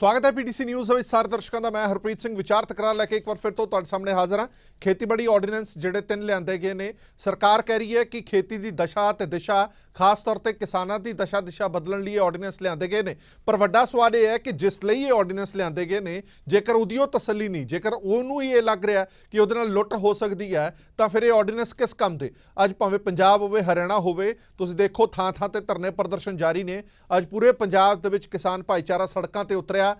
स्वागत है PTC news ਵਿੱਚ ਸਾਰੇ ਦਰਸ਼ਕਾਂ ਦਾ। ਮੈਂ ਹਰਪ੍ਰੀਤ ਸਿੰਘ ਵਿਚਾਰ ਤਕਰਾਰ ਲੈ ਕੇ ਇੱਕ ਵਾਰ ਫਿਰ ਤੋਂ ਤੁਹਾਡੇ ਸਾਹਮਣੇ ਹਾਜ਼ਰ ਹਾਂ। ਖੇਤੀਬਾੜੀ ਆਰਡੀਨੈਂਸ ਜਿਹੜੇ 3 ਲਿਆਂਦੇ ਗਏ ਨੇ, ਸਰਕਾਰ ਕਹਿ ਰਹੀ ਹੈ ਕਿ ਖੇਤੀ ਦੀ ਦਸ਼ਾ ਤੇ ਦਿਸ਼ਾ, ਖਾਸ ਤੌਰ ਤੇ ਕਿਸਾਨਾਂ ਦੀ ਦਸ਼ਾ ਦਿਸ਼ਾ ਬਦਲਣ ਲਈ ਆਰਡੀਨੈਂਸ ਲਿਆਂਦੇ ਗਏ ਨੇ। ਪਰ ਵੱਡਾ ਸਵਾਲ ਇਹ ਹੈ ਕਿ ਜਿਸ ਲਈ ਇਹ ਆਰਡੀਨੈਂਸ ਲਿਆਂਦੇ ਗਏ ਨੇ, ਜੇਕਰ ਉਹਦੀ ਉਹ ਤਸੱਲੀ ਨਹੀਂ, ਜੇਕਰ ਉਹਨੂੰ ਹੀ ਇਹ ਲੱਗ ਰਿਹਾ ਕਿ ਉਹਦੇ ਨਾਲ ਲੁੱਟ ਹੋ ਸਕਦੀ ਹੈ, ਤਾਂ ਫਿਰ ਇਹ ਆਰਡੀਨੈਂਸ ਕਿਸ ਕੰਮ ਦੇ? ਅੱਜ ਭਾਵੇਂ ਪੰਜਾਬ ਹੋਵੇ, ਹਰਿਆਣਾ ਹੋਵੇ, ਤੁਸੀਂ ਦੇਖੋ ਥਾਂ ਥਾਂ ਤੇ ਧਰਨੇ ਪ੍ਰਦਰਸ਼ਨ ਜਾਰੀ ਨੇ। ਅੱਜ ਪੂਰੇ ਪੰਜਾਬ ਦੇ ਵਿੱਚ ਕਿਸਾਨ ਭਾਈਚਾਰਾ ਸੜਕਾਂ ਤੇ ਉਤਰਿਆ,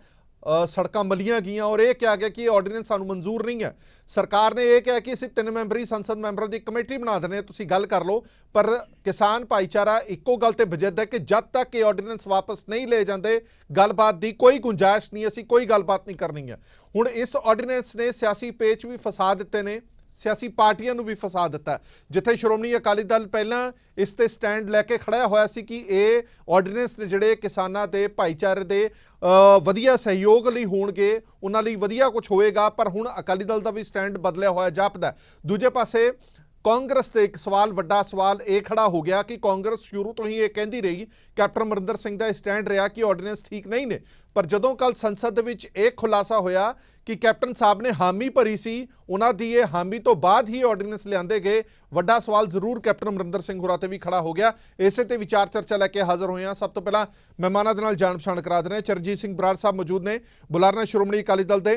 सड़क मलिया गई और यह कहा गया कि ऑर्डीनेंस सानू मंजूर नहीं है। सरकार ने यह कहा कि असीं 3 मैंबरी संसद मैंबरों की कमेटी बना देने, तुसीं गल कर लो। पर किसान भाईचारा इक्को गल ते बजिद है कि जब तक ये ऑर्डीनेंस वापस नहीं ले जाते, गलबात की कोई गुंजाइश नहीं, असीं कोई गलबात नहीं करनी है। हुण इस ऑर्डीनेंस ने सियासी पेच भी फसा दिते ने, सियासी पार्टियां नूं भी फसा दिता। जिथे श्रोमणी अकाली दल पहला इस ते स्टैंड लैके खड़ा होया सी कि ये ऑर्डीनेंस ने जिहड़े किसानां दे भाईचारे दे वधिया सहयोग लई होणगे, उन्हां लई वधिया कुछ होएगा। पर हुण अकाली दल दा भी स्टैंड बदलिया होया जापदा। दूजे पासे कांग्रेस ते एक सवाल, वड्डा सवाल ये खड़ा हो गया कि कांग्रेस शुरू तो ही ये कहती रही, कैप्टन अमरिंदर सिंह का स्टैंड रहा कि ऑर्डीनेंस ठीक नहीं ने। पर जदों कल संसद विच एक खुलासा होया कि कैप्टन साहब ने हामी भरी सी, उन्हां दी ये हामी तो बाद ही ऑर्डीनेंस लिआंदे गए। वड्डा सवाल जरूर कैप्टन अमरिंदर सिंह होरां ते भी खड़ा हो गया। इसे ते विचार चर्चा लैके हाज़र होए हैं। सब तो पहला मेहमानां दे नाल जाण पछाण करा देने। चरणजीत सिंह बराड़ साहब मौजूद ने, बुलारे श्रोमणी अकाली दल दे।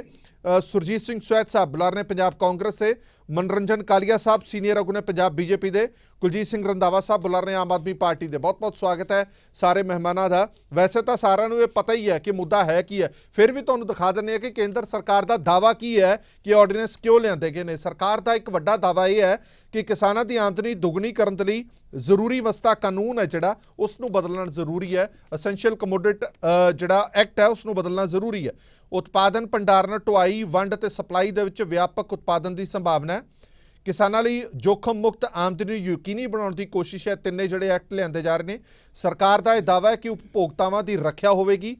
सुरजीत सिंह सुहैद साहब बुलारे पंजाब कांग्रेस से। मनोरंजन कालिया साहब सीनियर आगू ने पंजाब बीजेपी दे। कुलजीत सिंह रंधावा साहब बुलारे आम आदमी पार्टी दे। बहुत बहुत स्वागत है सारे मेहमानां दा। वैसे तो सारिਆਂ ਨੂੰ ਇਹ पता ही है कि मुद्दा है की है, फिर भी ਤੁਹਾਨੂੰ दिखा ਦਿੰਦੇ कि केंद्र सरकार का दावा की है कि ऑर्डीनेंस क्यों लिआंदे गए ने। सरकार का एक वड्डा दावा यह है कि किसानों की आमदनी दुगनी करने लई जरूरी वस्ता कानून है जिहड़ा उसनूं बदलना जरूरी है। असैंशियल कमोडिटी जिहड़ा एक्ट है उसनूं बदलना जरूरी है। उत्पादन भंडारण ढुआई वंड ते सप्लाई दे विच व्यापक उत्पादन की संभावना है। किसानों लई जोखम मुक्त आमदनी यकीनी बनाउण दी कोशिश है। तिन्ने जिहड़े एक्ट लिआंदे जा रहे हैं, सरकार का यह दावा है कि उपभोक्तावां की रखिया होवेगी।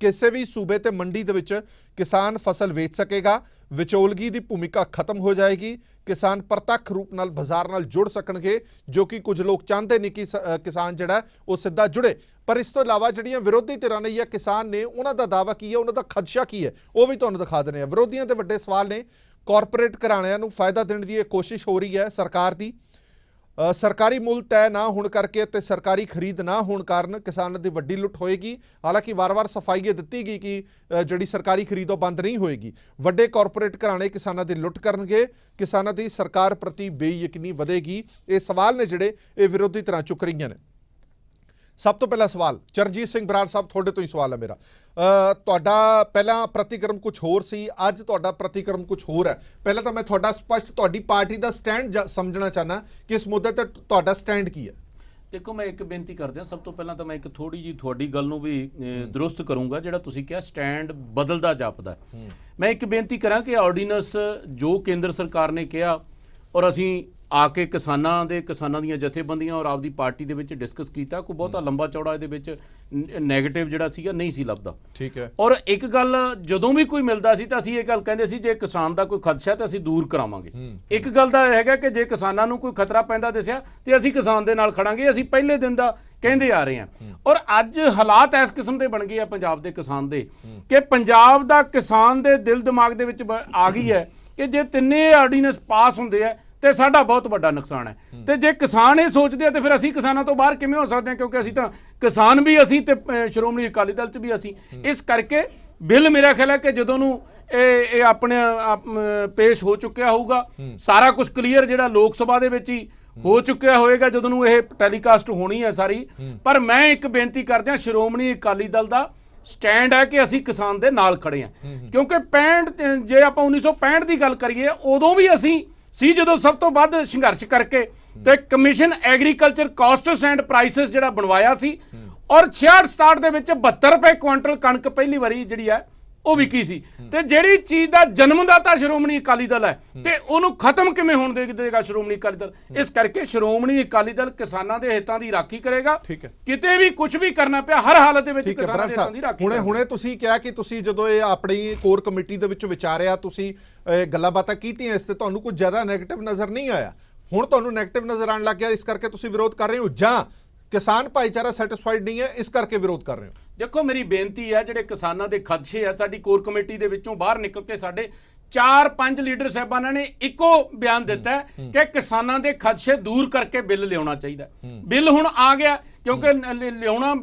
किसी भी सूबे ते मंडी दे विच किसान फसल वेच सकेगा। विचोलगी की भूमिका खत्म हो जाएगी। किसान प्रतख रूप नाल बाजार नाल जुड़ सकणगे, जो कि कुछ लोग चाहते नहीं कि किसान जिहड़ा वो सीधा जुड़े। पर इस तो इलावा जिहड़ियां विरोधी धिरां ने या किसान ने, उन्हां दा दावा की है, उन्हां दा खदशा की है, वो भी तुहानूं दिखा देने। विरोधियों के वड्डे सवाल ने, कॉरपोरेट घराणिਆਂ ਨੂੰ फायदा देने की कोशिश हो रही है सरकार की। सरकारी मुल तय ना होने करके ते सरकारी खरीद ना होने कारण किसानों की वड्डी लुट होएगी। हालांकि वार वार सफाई दी गई कि जिहड़ी सरकारी खरीद वो बंद नहीं होएगी। वड्डे कॉरपोरेट घराणे किसानों की लुट करनगे, किसानों की सरकार प्रति बेयकीनी वधेगी। ये सवाल ने जिहड़े ये विरोधी तरह चुक रही ने। सब तो पहला सवाल चरणजीत सिंह बराड़ साहब, थोड़े तो ही सवाल है मेरा। तुहाडा पहला प्रतिक्रम कुछ होर सी, अज तुहाडा प्रतिक्रम कुछ होर है। पहला तो मैं तुहाडा स्पष्ट तुहाडी पार्टी का स्टैंड समझना चाहना कि इस मुद्दे ते तुहाडा स्टैंड की है। देखो, मैं एक बेनती कर दिया। सब तो पहला तो मैं एक थोड़ी जी थोड़ी गल नूं भी दुरुस्त करूँगा। जिहड़ा तुसीं कहा स्टैंड बदलदा जापदा, मैं एक बेनती करा कि ऑर्डीनेंस जो केंद्र सरकार ने कहा और असीं आके किसानां दीयां जथेबंदियां और आपदी पार्टी दे विच डिस्कस कीता, कोई बहुता लंबा चौड़ा इहदे विच नैगेटिव जिहड़ा सीगा नहीं सी लभदा। ठीक है। और एक गल जदों भी कोई मिलदा सी तां असीं इह गल कहिंदे सी, जे किसान दा कोई खदशा तां असीं दूर करावांगे। एक गल दा हैगा कि जे किसानां नूं कोई खतरा पैंदा दिसिया ते असीं किसान दे नाल खड़ांगे। असीं पहले दिन दा कहते आ रहे हैं और अज हालात इस किस्म के बन गए हैं पंजाब के किसान दे कि पंजाब का किसान दे दिल दिमाग दे विच आ गई है कि जे तिन्ने ऑर्डीनेंस पास होंदे है तो साडा बहुत बड़ा नुकसान है। तो जे किसान ये सोचते हैं तो फिर असीं किसानों तो बाहर किवें हो सकते हैं, क्योंकि असीं तां किसान भी असीं ते श्रोमणी अकाली दल च भी असीं। इस करके बिल मेरा ख्याल है कि जदों नूं अपने पेश हो चुकिया होगा, सारा कुछ क्लीयर जिहड़ा लोक सभा दे विच ही हो चुकिया होएगा जदों नूं इह टैलीकास्ट होनी है सारी। पर मैं एक बेनती करदे श्रोमणी अकाली दल दा स्टैंड है कि असीं किसान दे नाल खड़े हैं। क्योंकि 65 जे आपां 1965 की गल करिए, उदों भी असीं सी जदों सब तो वध संघर्ष करके तो commission agriculture costs and prices जिहड़ा बनवाया सी और 66-67 दे विच 72 रुपए क्विंटल कणक पहली वारी जिहड़ी है वो विकी सी। ते जिहड़ी चीज़ दा जन्मदाता श्रोमणी अकाली दल है ते उहनूं खत्म किवें होण देगा श्रोमणी अकाली दल। इस करके श्रोमणी अकाली दल किसानां दे हितां दी राखी करेगा। किते भी कुछ भी करना पिया हर हालत दे विच किसानां दे हितां दी राखी। हुणे तुसीं कहा कि तुसीं जदों इह अपनी कोर कमेटी दे विच विचारिया, तुसीं गल्लां बातां कीतीआं, इस ते तुहानूं कुछ ज़्यादा नैगेटिव नज़र नहीं आया। हुण तुहानूं नैगेटिव नज़र आउण लग गया, इस करके तुसीं विरोध कर रहे हो, जां किसान भाईचारा सैटिस्फाइड नहीं है इस करके विरोध कर रहे हो? ਦੇਖੋ ਮੇਰੀ ਬੇਨਤੀ ਹੈ, ਜਿਹੜੇ ਕਿਸਾਨਾਂ ਦੇ ਖਦਸ਼ੇ ਆ, ਸਾਡੀ ਕੋਰ ਕਮੇਟੀ ਦੇ ਵਿੱਚੋਂ ਬਾਹਰ ਨਿਕਲ ਕੇ ਸਾਡੇ 4-5 ਲੀਡਰ ਸਾਹਿਬਾਨਾਂ ਨੇ ਇੱਕੋ ਬਿਆਨ ਦਿੱਤਾ ਕਿ ਕਿਸਾਨਾਂ ਦੇ ਖਦਸ਼ੇ ਦੂਰ ਕਰਕੇ ਬਿੱਲ ਲਿਆਉਣਾ ਚਾਹੀਦਾ। ਬਿੱਲ ਹੁਣ ਆ ਗਿਆ, ਕਿਉਂਕਿ ਲਿਆਉਣਾ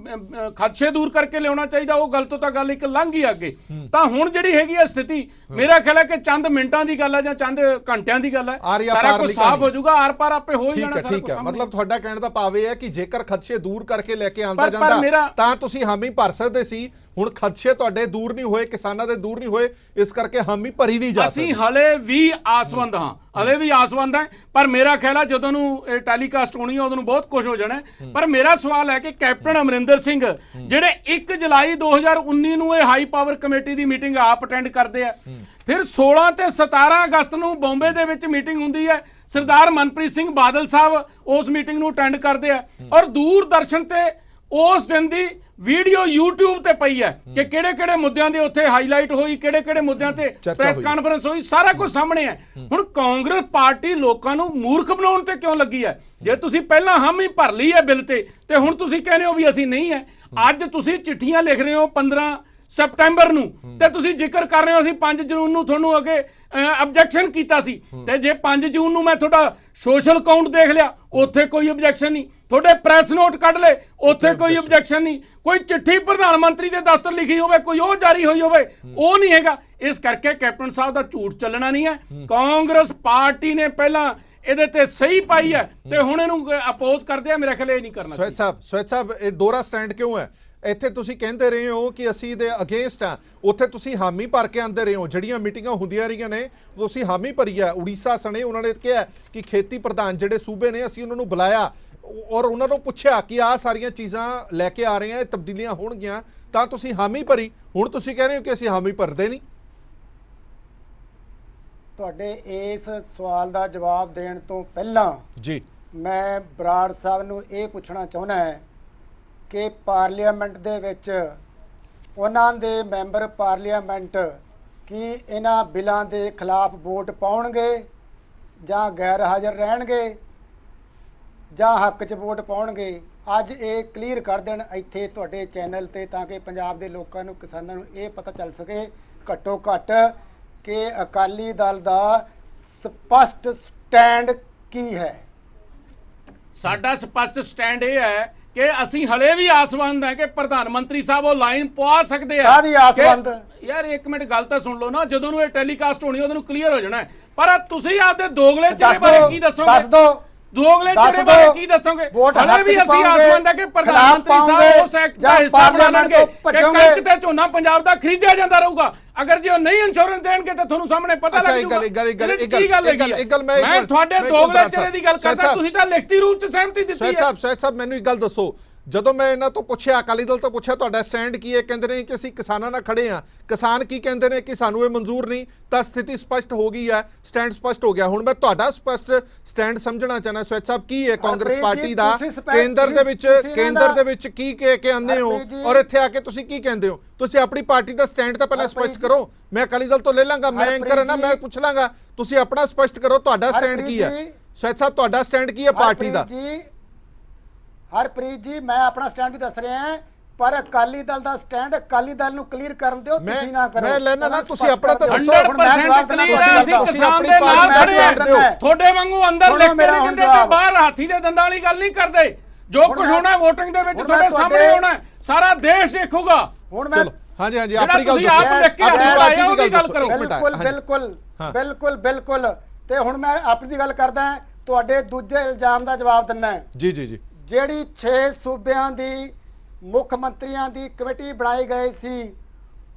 ਖਦਸ਼ੇ ਦੂਰ ਕਰਕੇ ਲਿਆਉਣਾ ਚਾਹੀਦਾ, ਉਹ ਗੱਲ ਤੋਂ ਤਾਂ ਗੱਲ ਇੱਕ ਲੰਘ ਹੀ ਅੱਗੇ। ਤਾਂ ਹੁਣ ਜਿਹੜੀ ਹੈਗੀ ਹੈ ਸਥਿਤੀ, ਮੇਰਾ ਖਿਆਲ ਹੈ ਕਿ ਚੰਦ ਮਿੰਟਾਂ ਦੀ ਗੱਲ ਹੈ ਜਾਂ ਚੰਦ ਘੰਟਿਆਂ ਦੀ ਗੱਲ ਹੈ, ਸਾਰਾ ਕੁਝ ਸਾਫ਼ ਹੋ ਜਾਊਗਾ, ਆਰ ਪਾਰ ਆਪੇ ਹੋ ਹੀ ਜਾਣਾ ਸਾਰਾ ਕੁਝ। ਮਤਲਬ ਤੁਹਾਡਾ ਕਹਿਣ ਦਾ ਭਾਵ ਇਹ ਹੈ ਕਿ ਜੇਕਰ ਖਦਸ਼ੇ ਦੂਰ ਕਰਕੇ ਲੈ ਕੇ ਆਂਦਾ ਜਾਂਦਾ ਤਾਂ ਤੁਸੀਂ ਹਾਮੀ ਭਰ ਸਕਦੇ ਸੀ। ਹੁਣ ਖਦਸ਼ੇ ਤੁਹਾਡੇ ਦੂਰ ਨਹੀਂ ਹੋਏ, ਕਿਸਾਨਾਂ ਦੇ ਦੂਰ ਨਹੀਂ ਹੋਏ, ਇਸ ਕਰਕੇ ਹਾਮੀ ਭਰੀ ਨਹੀਂ ਜਾ ਸਕਦੀ। ਅਸੀਂ ਹਲੇ ਵੀ ਆਸਵੰਦ ਹਾਂ, ਹਲੇ ਵੀ ਆਸਵੰਦ ਹੈ, ਪਰ ਮੇਰਾ ਖਿਆਲ ਹੈ ਜਦੋਂ ਨੂੰ ਇਹ ਟੈਲੀਕਾਸਟ ਹੋਣੀ ਹੈ ਉਦੋਂ ਨੂੰ ਬਹੁਤ ਕੁਝ ਹੋ ਜਾਣਾ। ਪਰ ਮੇਰਾ ਸਵਾਲ ਹੈ ਕਿ ਕੈਪਟਨ ਅਮਰਿੰਦਰ ਸਿੰਘ ਜਿਹੜੇ 1 ਜੁਲਾਈ 2019 ਨੂੰ ਇਹ ਹਾਈ ਪਾਵਰ ਕਮੇਟੀ ਦੀ ਮੀਟਿੰਗ ਆਪ ਅਟੈਂਡ ਕਰਦੇ ਆ, ਫਿਰ 16 ਤੇ 17 ਅਗਸਤ ਨੂੰ ਬੰਬੇ ਦੇ ਵਿੱਚ ਮੀਟਿੰਗ ਹੁੰਦੀ ਹੈ, ਸਰਦਾਰ ਮਨਪ੍ਰੀਤ ਸਿੰਘ ਬਾਦਲ ਸਾਹਿਬ ਉਸ ਮੀਟਿੰਗ ਨੂੰ ਅਟੈਂਡ ਕਰਦੇ ਆ, ਔਰ ਦੂਰਦਰਸ਼ਨ ਤੇ ਉਸ ਦਿਨ ਦੀ ਵੀਡੀਓ YouTube ਤੇ ਪਈ ਹੈ ਕਿ ਕਿਹੜੇ-ਕਿਹੜੇ ਮੁੱਦਿਆਂ ਦੇ ਉੱਥੇ ਹਾਈਲਾਈਟ ਹੋਈ, ਕਿਹੜੇ-ਕਿਹੜੇ ਮੁੱਦਿਆਂ ਤੇ ਪ੍ਰੈਸ ਕਾਨਫਰੰਸ ਹੋਈ, ਸਾਰਾ ਕੁਝ ਸਾਹਮਣੇ ਹੈ। ਹੁਣ ਕਾਂਗਰਸ ਪਾਰਟੀ ਲੋਕਾਂ ਨੂੰ ਮੂਰਖ ਬਣਾਉਣ ਤੇ ਕਿਉਂ ਲੱਗੀ ਹੈ? ਜੇ ਤੁਸੀਂ ਪਹਿਲਾਂ ਹਾਮੀ ਭਰ ਲਈ ਹੈ ਬਿੱਲ ਤੇ ਹੁਣ ਤੁਸੀਂ ਕਹਿੰਦੇ ਹੋ ਵੀ ਅਸੀਂ ਨਹੀਂ ਹੈ। ਅੱਜ ਤੁਸੀਂ ਚਿੱਠੀਆਂ ਲਿਖ ਰਹੇ ਹੋ 15 ਸਪਟੈਂਬਰ ਨੂੰ, ਤੇ ਤੁਸੀਂ ਜ਼ਿਕਰ ਕਰ ਰਹੇ ਹੋ ਅਸੀਂ 5 ਜੂਨ ਨੂੰ ਤੁਹਾਨੂੰ ਅੱਗੇ ਆਬਜੈਕਸ਼ਨ ਕੀਤਾ ਸੀ, ਤੇ ਜੇ 5 ਜੂਨ ਨੂੰ ਮੈਂ ਤੁਹਾਡਾ ਸੋਸ਼ਲ ਅਕਾਊਂਟ ਦੇਖ ਲਿਆ, ਉੱਥੇ ਕੋਈ ਆਬਜੈਕਸ਼ਨ ਨਹੀਂ, ਤੁਹਾਡੇ ਪ੍ਰੈਸ ਨੋਟ ਕੱਢ ਲਏ, ਉੱਥੇ ਕੋਈ ਆਬਜੈਕਸ਼ਨ ਨਹੀਂ, ਕੋਈ ਚਿੱਠੀ ਪ੍ਰਧਾਨ ਮੰਤਰੀ ਦੇ ਦਫ਼ਤਰ ਲਿਖੀ ਹੋਵੇ, ਕੋਈ ਉਹ ਜਾਰੀ ਹੋਈ ਹੋਵੇ, ਉਹ ਨਹੀਂ ਹੈਗਾ। ਇਸ ਕਰਕੇ ਕੈਪਟਨ ਸਾਹਿਬ ਦਾ ਝੂਠ ਚੱਲਣਾ ਨਹੀਂ ਹੈ। ਕਾਂਗਰਸ ਪਾਰਟੀ ਨੇ ਪਹਿਲਾਂ ਇਹਦੇ ਤੇ ਸਹੀ ਪਾਈ ਹੈ ਤੇ ਹੁਣ ਇਹਨੂੰ ਅਪੋਜ਼ ਕਰਦੇ ਆ, ਮੇਰਾ ਖਿਆਲ ਇਹ ਨਹੀਂ ਕਰਨਾ। ਸਵੈਤ ਸਾਹਿਬ ਇਹ ਦੋਹਰਾ ਸਟੈਂਡ ਕਿਉਂ ਹੈ? ਇੱਥੇ ਤੁਸੀਂ ਕਹਿੰਦੇ ਰਹੇ ਹੋ ਕਿ ਅਸੀਂ ਦੇ ਅਗੇਂਸਟ ਆ, ਉੱਥੇ ਤੁਸੀਂ ਹਾਮੀ ਭਰ ਕੇ ਆਂਦੇ ਰਹੇ ਹੋ। ਜਿਹੜੀਆਂ ਮੀਟਿੰਗਾਂ ਹੁੰਦੀਆਂ ਰਹੀਆਂ ਨੇ ਤੁਸੀਂ ਹਾਮੀ ਭਰੀ ਹੈ। ਉੜੀਸਾ ਸਣੇ ਉਹਨਾਂ ਨੇ ਕਿਹਾ ਕਿ ਖੇਤੀ ਪ੍ਰਧਾਨ ਜਿਹੜੇ ਸੂਬੇ ਨੇ ਅਸੀਂ ਉਹਨਾਂ ਨੂੰ ਬੁਲਾਇਆ ਔਰ ਉਹਨਾਂ ਨੂੰ ਪੁੱਛਿਆ ਕਿ ਆਹ ਸਾਰੀਆਂ ਚੀਜ਼ਾਂ ਲੈ ਕੇ ਆ ਰਹੇ ਆ, ਤਬਦੀਲੀਆਂ ਹੋਣਗੀਆਂ, ਤਾਂ ਤੁਸੀਂ ਹਾਮੀ ਭਰੀ। ਹੁਣ ਤੁਸੀਂ ਕਹਿ ਰਹੇ ਹੋ ਕਿ ਅਸੀਂ ਹਾਮੀ ਭਰਦੇ ਨਹੀਂ। ਤੁਹਾਡੇ ਇਸ ਸਵਾਲ ਦਾ ਜਵਾਬ ਦੇਣ ਤੋਂ ਪਹਿਲਾਂ ਜੀ ਮੈਂ ਬਰਾੜ ਸਾਹਿਬ ਨੂੰ ਇਹ ਪੁੱਛਣਾ ਚਾਹੁੰਦਾ ਹੈ ਕਿ ਪਾਰਲੀਮੈਂਟ ਦੇ ਵਿੱਚ ਉਹਨਾਂ ਦੇ ਮੈਂਬਰ ਪਾਰਲੀਮੈਂਟ ਕੀ ਇਹਨਾਂ ਬਿੱਲਾਂ ਦੇ ਖਿਲਾਫ ਵੋਟ ਪਾਉਣਗੇ ਜਾਂ ਗੈਰ ਹਾਜ਼ਰ ਰਹਿਣਗੇ ਜਾਂ ਹੱਕ 'ਚ ਵੋਟ ਪਾਉਣਗੇ? ਅੱਜ ਇਹ ਕਲੀਅਰ ਕਰ ਦੇਣ ਇੱਥੇ ਤੁਹਾਡੇ ਚੈਨਲ ਤੇ, ਤਾਂ ਕਿ ਪੰਜਾਬ ਦੇ ਲੋਕਾਂ ਨੂੰ, ਕਿਸਾਨਾਂ ਨੂੰ ਇਹ ਪਤਾ ਚੱਲ ਸਕੇ ਘੱਟੋ ਘੱਟ ਕਿ ਅਕਾਲੀ ਦਲ ਦਾ ਸਪਸ਼ਟ ਸਟੈਂਡ ਕੀ ਹੈ। ਸਾਡਾ ਸਪਸ਼ਟ ਸਟੈਂਡ ਇਹ ਹੈ ਕਿ ਅਸੀਂ ਹਲੇ ਵੀ ਆਸਵੰਦ ਹੈ ਕਿ ਪ੍ਰਧਾਨ ਮੰਤਰੀ ਸਾਹਿਬ ਉਹ ਲਾਈਨ ਪਵਾ ਸਕਦੇ ਆ। ਕਾਹਦੀ ਆਸਵੰਦ? ਯਾਰ ਇੱਕ ਮਿੰਟ ਗੱਲ ਤਾਂ ਸੁਣ ਲਓ ਨਾ, ਜਦੋਂ ਨੂੰ ਇਹ ਟੈਲੀਕਾਸਟ ਹੋਣੀ ਉਹਨੂੰ ਕਲੀਅਰ ਹੋ ਜਾਣਾ। ਪਰ ਤੁਸੀਂ ਆਪਦੇ ਦੋਗਲੇ ਚਿਹਰੇ ਬਾਰੇ ਕੀ ਦੱਸੋਗੇ? ਦੱਸ ਦੋ। ਦੋਗਲੇ ਚਿਹਰੇ ਬਾਰੇ ਕੀ ਦੱਸੋਗੇ? ਹਲੇ ਵੀ ਅਸੀਂ ਆਸਵੰਦ ਹੈ ਕਿ ਪ੍ਰਧਾਨ ਮੰਤਰੀ ਸਾਹਿਬ ਉਸ ਐਕਟ ਦਾ ਹਿੱਸਾ ਬਣਾ ਲੈਣਗੇ ਕਿ ਕਣਕ ਤੇ ਝੋਨਾ ਪੰਜਾਬ ਦਾ ਖਰੀਦਿਆ ਜਾਂਦਾ ਰਹੂਗਾ। ਅਗਰ ਜੇ ਉਹ ਨਹੀਂ ਇੰਸ਼ੋਰੈਂਸ ਦੇਣਗੇ ਤਾਂ ਤੁਹਾਨੂੰ ਸਾਹਮਣੇ ਪਤਾ ਲੱਗ ਜਾਊਗਾ। ਮੈਂ ਤੁਹਾਡੇ ਦੋਗਲੇ ਚਿਹਰੇ ਦੀ ਗੱਲ ਕਰਦਾ, ਤੁਸੀਂ ਤਾਂ ਲਿਖਤੀ ਰੂਪ 'ਚ ਸਹਿਮਤੀ ਦਿੱਤੀ ਹੈ। ਸਵੈਤ ਸਾਹਿਬ ਮੈਨੂੰ ਇੱਕ ਗੱਲ ਦੱਸੋ, ਜਦੋਂ ਮੈਂ ਇਹਨਾਂ ਤੋਂ ਪੁੱਛਿਆ, ਅਕਾਲੀ ਦਲ ਤੋਂ ਪੁੱਛਿਆ ਤੁਹਾਡਾ ਸਟੈਂਡ ਕੀ ਹੈ, ਕਹਿੰਦੇ ਨੇ ਕਿ ਅਸੀਂ ਕਿਸਾਨਾਂ ਨਾਲ ਖੜੇ ਆ। ਕਿਸਾਨ ਕੀ ਕਹਿੰਦੇ ਨੇ ਕਿ ਸਾਨੂੰ ਇਹ ਮਨਜ਼ੂਰ ਨਹੀਂ, ਤਾਂ ਸਥਿਤੀ ਸਪਸ਼ਟ ਹੋ ਗਈ ਹੈ, ਸਟੈਂਡ ਸਪਸ਼ਟ ਹੋ ਗਿਆ। ਹੁਣ ਮੈਂ ਤੁਹਾਡਾ ਸਪਸ਼ਟ ਸਟੈਂਡ ਸਮਝਣਾ ਚਾਹੁੰਦਾ ਸਵੈਤ ਸਾਹਿਬ, ਕੀ ਹੈ ਕਾਂਗਰਸ ਪਾਰਟੀ ਦਾ ਕੇਂਦਰ ਦੇ ਵਿੱਚ ਕੀ ਕਹਿ ਕੇ ਆਉਂਦੇ ਹੋ ਔਰ ਇੱਥੇ ਆ ਕੇ ਤੁਸੀਂ ਕੀ ਕਹਿੰਦੇ ਹੋ? ਤੁਸੀਂ ਆਪਣੀ ਪਾਰਟੀ ਦਾ ਸਟੈਂਡ ਤਾਂ ਪਹਿਲਾਂ ਸਪਸ਼ਟ ਕਰੋ। ਮੈਂ ਅਕਾਲੀ ਦਲ ਤੋਂ ਲੈ ਲਾਂਗਾ, ਮੈਂ ਐਂਕਰ ਹਾਂ ਨਾ, ਮੈਂ ਪੁੱਛ ਲਾਂਗਾ। ਤੁਸੀਂ ਆਪਣਾ ਸਪਸ਼ਟ ਕਰੋ, ਤੁਹਾਡਾ ਸਟੈਂਡ ਕੀ ਹੈ? ਸਵੈਤ ਸਾਹਿਬ ਤੁਹਾਡਾ ਸਟੈਂਡ ਕੀ ਹੈ ਪਾਰਟੀ ਦਾ? ਹਰਪ੍ਰੀਤ ਜੀ, ਮੈਂ ਆਪਣਾ ਸਟੈਂਡ ਵੀ ਦੱਸ ਰਿਹਾ ਹਾਂ, ਪਰ ਅਕਾਲੀ ਦਲ ਦਾ ਸਟੈਂਡ ਅਕਾਲੀ ਦਲ ਨੂੰ ਕਲੀਅਰ ਕਰਨ ਦਿਓ, ਤੁਸੀਂ ਨਾ ਕਰੋ। ਮੈਂ ਲੈਣਾ ਨਾ, ਤੁਸੀਂ ਆਪਣਾ ਤਾਂ ਦੱਸੋ। 100% ਕਲੀਅਰ ਹੈ, ਅਸੀਂ ਕਿਸਾਨ ਦੇ ਨਾਲ ਖੜੇ ਹਾਂ। ਤੁਹਾਡੇ ਵਾਂਗੂ ਅੰਦਰ ਲਿਖ ਕੇ ਨਹੀਂ ਦਿੰਦੇ ਤੇ ਬਾਹਰ ਹਾਥੀ ਦੇ ਦੰਦਾਂ ਵਾਲੀ ਗੱਲ ਨਹੀਂ ਕਰਦੇ। ਜੋ ਕੁਝ ਹੋਣਾ ਵੋਟਿੰਗ ਦੇ ਵਿੱਚ ਤੁਹਾਡੇ ਸਾਹਮਣੇ ਹੋਣਾ, ਸਾਰਾ ਦੇਸ਼ ਦੇਖੂਗਾ। ਹੁਣ ਮੈਂ ਹਾਂਜੀ ਆਪਣੀ ਗੱਲ ਦੱਸੋ, ਆਪਣੀ ਪਾਰਟੀ ਦੀ ਗੱਲ ਕਰੋ। ਬਿਲਕੁਲ ਬਿਲਕੁਲ। ਤੇ ਹੁਣ ਮੈਂ ਆਪਣੀ ਦੀ ਗੱਲ ਕਰਦਾ, ਤੁਹਾਡੇ ਦੂਜੇ ਇਲਜ਼ਾਮ ਦਾ ਜਵਾਬ ਦਿੰਨਾ ਹੈ। ਜੀ ਜਿਹੜੀ 6 ਸੂਬਿਆਂ ਦੀ ਮੁੱਖ ਮੰਤਰੀਆਂ ਦੀ ਕਮੇਟੀ ਬਣਾਈ ਗਈ ਸੀ,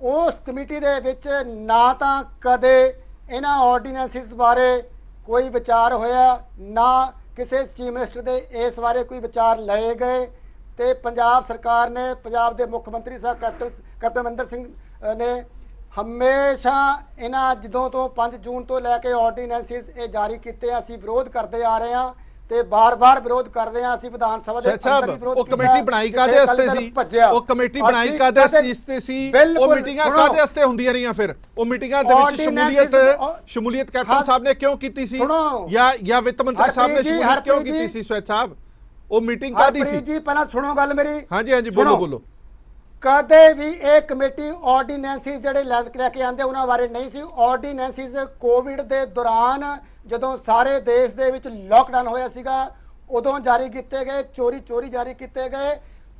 ਉਸ ਕਮੇਟੀ ਦੇ ਵਿੱਚ ਨਾ ਤਾਂ ਕਦੇ ਇਹਨਾਂ ਆਰਡੀਨੈਂਸਿਸ ਬਾਰੇ ਕੋਈ ਵਿਚਾਰ ਹੋਇਆ, ਨਾ ਕਿਸੇ ਚੀਫ ਮਿਨਿਸਟਰ ਦੇ ਇਸ ਬਾਰੇ ਕੋਈ ਵਿਚਾਰ ਲਏ ਗਏ। ਤੇ ਪੰਜਾਬ ਸਰਕਾਰ ਨੇ, ਪੰਜਾਬ ਦੇ ਮੁੱਖ ਮੰਤਰੀ ਸਾਹਿਬ ਕੈਪਟਨ ਅਮਰਿੰਦਰ ਸਿੰਘ ਨੇ ਹਮੇਸ਼ਾ ਇਹਨਾਂ ਜਦੋਂ ਤੋਂ 5 ਜੂਨ ਤੋਂ ਲੈ ਕੇ ਆਰਡੀਨੈਂਸਿਸ ਇਹ ਜਾਰੀ ਕੀਤੇ, ਅਸੀਂ ਵਿਰੋਧ ਕਰਦੇ ਆ ਰਹੇ ਹਾਂ ਤੇ ਬਾਰ-ਬਾਰ ਵਿਰੋਧ ਕਰਦੇ ਆ। ਅਸੀਂ ਵਿਧਾਨ ਸਭਾ ਦੇ ਅੰਦਰ ਵੀ ਵਿਰੋਧ ਕੀਤਾ। ਉਹ ਕਮੇਟੀ ਬਣਾਈ ਕਾਦੇ ਵਾਸਤੇ ਸੀ? ਉਹ ਕਮੇਟੀ ਬਣਾਈ ਕਾਦੇ ਵਾਸਤੇ ਸੀ? ਉਹ ਮੀਟਿੰਗਾਂ ਕਾਦੇ ਵਾਸਤੇ ਹੁੰਦੀਆਂ ਰਹੀਆਂ? ਫਿਰ ਉਹ ਮੀਟਿੰਗਾਂ ਦੇ ਵਿੱਚ ਸ਼ਮੂਲੀਅਤ ਕੈਪਟਨ ਸਾਹਿਬ ਨੇ ਕਿਉਂ ਕੀਤੀ ਸੀ, ਜਾਂ ਵਿੱਤ ਮੰਤਰੀ ਸਾਹਿਬ ਨੇ ਸ਼ਮੂਲੀਅਤ ਕਿਉਂ ਕੀਤੀ ਸੀ? ਸਵੈਤ ਸਾਹਿਬ, ਉਹ ਮੀਟਿੰਗ ਕਾਦੀ ਸੀ? ਜੀ ਪਹਿਲਾਂ ਸੁਣੋ ਗੱਲ ਮੇਰੀ। ਹਾਂਜੀ ਬੋਲੋ। ਕਦੇ ਵੀ ਇਹ ਕਮੇਟੀ ਆਰਡੀਨੈਂਸਿਸ ਜਿਹੜੇ ਲੈ ਕੇ ਆਂਦੇ ਉਹਨਾਂ ਬਾਰੇ ਨਹੀਂ ਸੀ। ਆਰਡੀਨੈਂਸਿਸ ਕੋਵਿਡ ਦੇ ਦੌਰਾਨ ਜਦੋਂ ਸਾਰੇ ਦੇਸ਼ ਦੇ ਵਿੱਚ ਲਾਕਡਾਊਨ ਹੋਇਆ ਸੀਗਾ ਉਦੋਂ ਜਾਰੀ ਕੀਤੇ ਗਏ, ਚੋਰੀ ਜਾਰੀ ਕੀਤੇ ਗਏ।